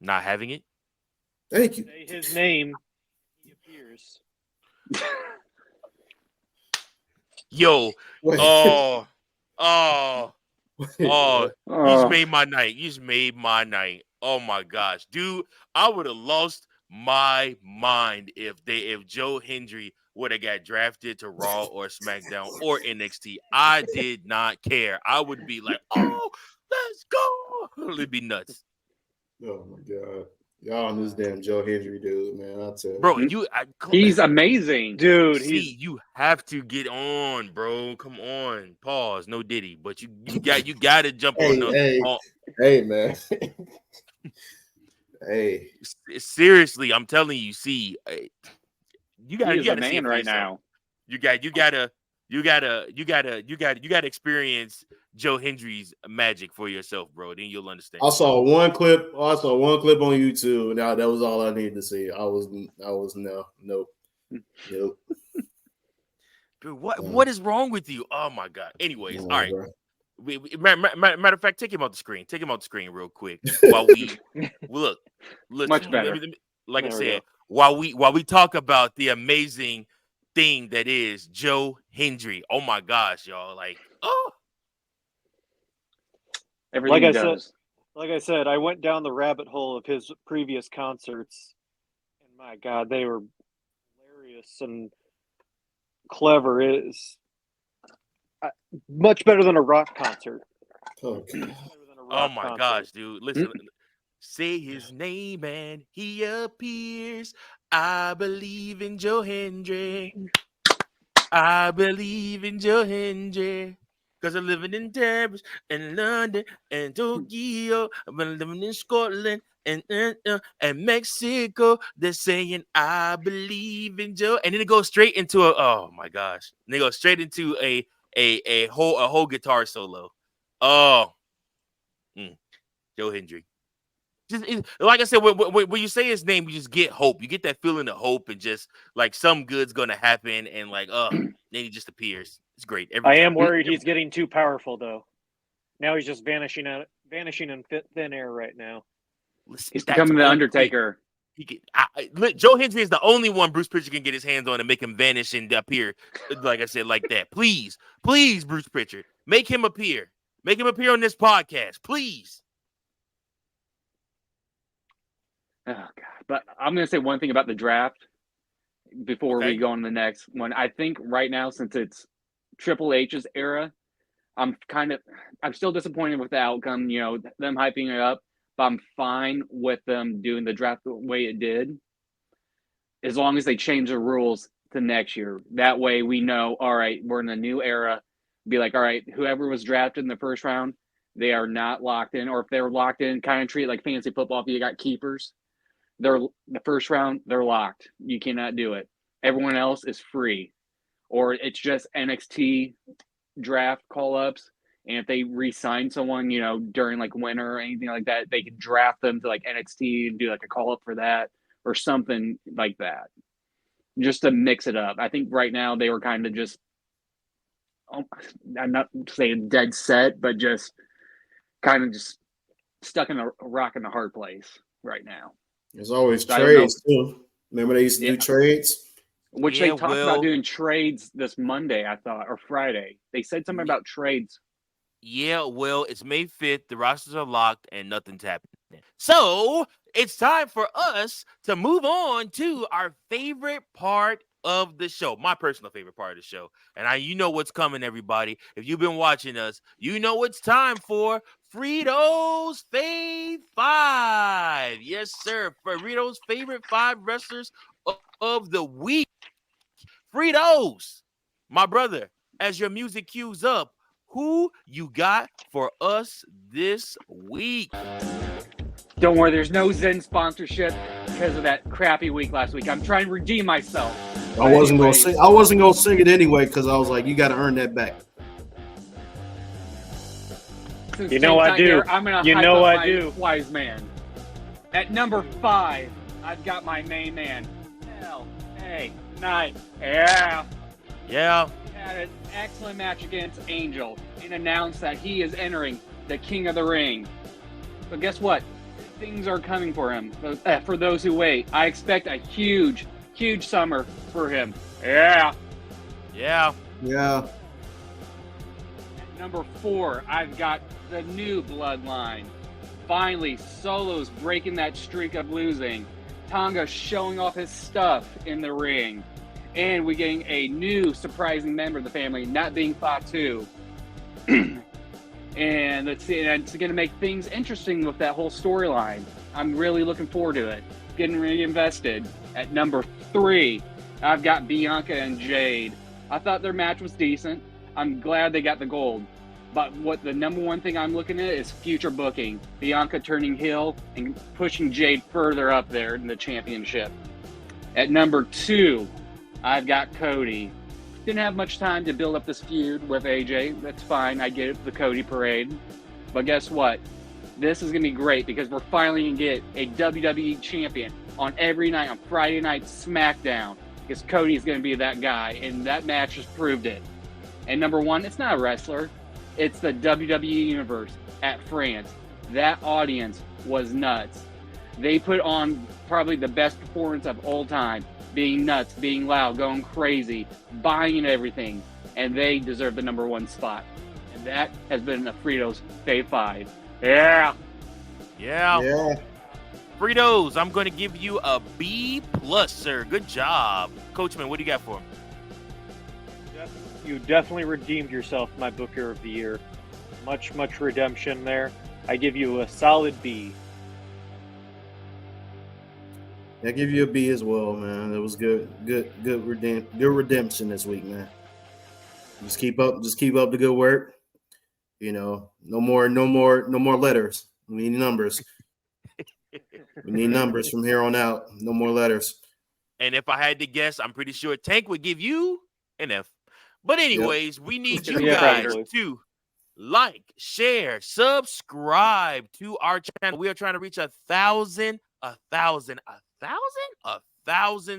Not having it? Thank you. Say his name, he appears. Yo. Wait. You just made my night. You just made my night. Oh my gosh. Dude, I would have lost my mind if Joe Hendry would have got drafted to Raw or SmackDown or NXT. I did not care. I would be like, oh, let's go. It'd be nuts. Oh my god. Y'all on this damn Joe Hendry dude, man. I'll tell you. Bro, he's amazing. Dude, you have to get on, bro. Come on. Pause. No Diddy. But you got to jump on the Hey, man. Hey, seriously, I'm telling you. See, you got to see it right now. You got to experience Joe Hendry's magic for yourself, bro. Then you'll understand. I saw one clip on YouTube, and that was all I needed to see. Nope. Dude, what is wrong with you? Oh my god. Anyways, all right. Bro. Matter of fact, take him out the screen. Take him out the screen real quick while we look. Much better. Like I said, while we talk about the amazing thing that is Joe Hendry. Oh my gosh, y'all! Like, everything he does. Like I said, I went down the rabbit hole of his previous concerts, and my God, they were hilarious and clever. Is much better than a rock concert. Okay. Oh my gosh, dude! Listen, say his name and he appears. I believe in Joe Hendry. I believe in Joe Hendry. Because I'm living in Paris and London and Tokyo. I've been living in Scotland and Mexico. They're saying, I believe in Joe. And then it goes straight into oh my gosh. And they go straight into a whole guitar solo. Oh. Joe Hendry. Just, like I said, when you say his name, you just get hope. You get that feeling of hope and just like some good's going to happen. And like, then he just appears. It's great. I am worried he's getting too powerful, though. Now he's just vanishing in thin air right now. Listen, he's becoming the Undertaker. Joe Hendry is the only one Bruce Pritchard can get his hands on and make him vanish and appear. Like I said, like that. Please, Bruce Pritchard, make him appear. Make him appear on this podcast, please. Oh God! But I'm going to say one thing about the draft before we go on to the next one. I think right now, since it's Triple H's era, I'm still disappointed with the outcome. Them hyping it up, but I'm fine with them doing the draft the way it did, as long as they change the rules to next year. That way, we know. All right, we're in a new era. Be like, all right, whoever was drafted in the first round, they are not locked in, or if they're locked in, kind of treat it like fantasy football. If you got keepers. They're the first round, they're locked. You cannot do it. Everyone else is free. Or it's just NXT draft call-ups. And if they re-sign someone, during like winter or anything like that, they can draft them to like NXT and do like a call-up for that or something like that. Just to mix it up. I think right now they were kind of just, I'm not saying dead set, but just kind of just stuck in a rock in a hard place right now. There's always trades too. Remember they used to do trades? Which Yeah, they talked about well, doing trades this Monday, I thought, or Friday. They said something about trades. yeah, well, it's May 5th. The rosters are locked and nothing's happening. So it's time for us to move on to our favorite part of the show, my personal favorite part of the show. And you know what's coming, everybody. If you've been watching us, you know it's time for Frito's Fave 5. Yes, sir. Frito's favorite 5 wrestlers of the week. Fritos, my brother, as your music cues up, who you got for us this week? Don't worry, there's no Zen sponsorship because of that crappy week last week. I'm trying to redeem myself. I wasn't gonna sing. I wasn't gonna sing it anyway because I was like, you got to earn that back. You know I do. Here, I'm gonna you hype know up I do. Wise man. At number 5, I've got my main man, L.A. Knight. Yeah. Yeah. He had an excellent match against Angel and announced that he is entering the King of the Ring. But guess what? Things are coming for him. For those who wait, I expect a huge summer for him. Yeah. Yeah. Yeah. At number 4, I've got the new Bloodline. Finally, Solo's breaking that streak of losing. Tonga showing off his stuff in the ring. And we're getting a new surprising member of the family, not being Fatu. And let's see, and it's going to make things interesting with that whole storyline. I'm really looking forward to it. Getting really invested. At number 3, I've got Bianca and Jade. I thought their match was decent. I'm glad they got the gold. But what the number one thing I'm looking at is future booking. Bianca turning heel and pushing Jade further up there in the championship. At number 2, I've got Cody. Didn't have much time to build up this feud with AJ. That's fine. I get it, the Cody parade. But guess what? This is going to be great because we're finally going to get a WWE champion on every night on Friday Night SmackDown. Because Cody's going to be that guy, and that match just proved it. And number 1, it's not a wrestler. It's the WWE Universe at France. That audience was nuts. They put on probably the best performance of all time. Being nuts, being loud, going crazy, buying everything. And they deserve the number 1 spot. And that has been a Frito's Fave 5. Yeah. Yeah. Fritos, I'm going to give you a B+, sir. Good job. Coachman, what do you got for him? You definitely redeemed yourself, my Booker of the Year. Much redemption there. I give you a solid B. I give you a B as well, man. It was good redemption this week, man. Just keep up the good work. You know, no more letters. We need numbers. We need numbers from here on out. No more letters. And if I had to guess, I'm pretty sure Tank would give you an F. But anyways, we need you guys to like, share, subscribe to our channel. We are trying to reach 1,000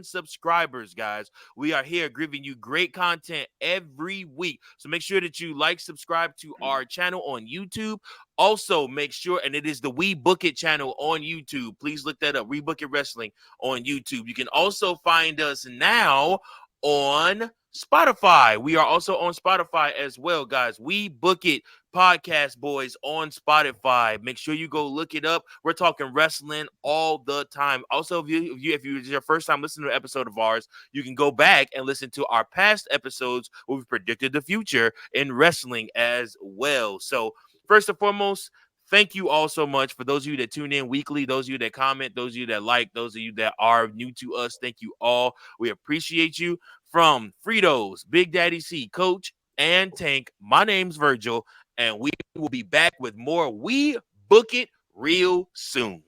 subscribers, guys. We are here giving you great content every week. So make sure that you like, subscribe to our channel on YouTube. Also, make sure, and it is the We Book It channel on YouTube. Please look that up. We Book It Wrestling on YouTube. You can also find us now on Spotify. We are also on Spotify as well, guys. We Book It Podcast Boys on Spotify. Make sure you go look it up. We're talking wrestling all the time. Also, if it's your first time listening to an episode of ours, you can go back and listen to our past episodes where we've predicted the future in wrestling as well. So first and foremost, thank you all so much for those of you that tune in weekly, those of you that comment, those of you that like, those of you that are new to us. Thank you all. We appreciate you. From Fritos, Big Daddy C, Coach, and Tank, my name's Virgil, and we will be back with more We Book It real soon.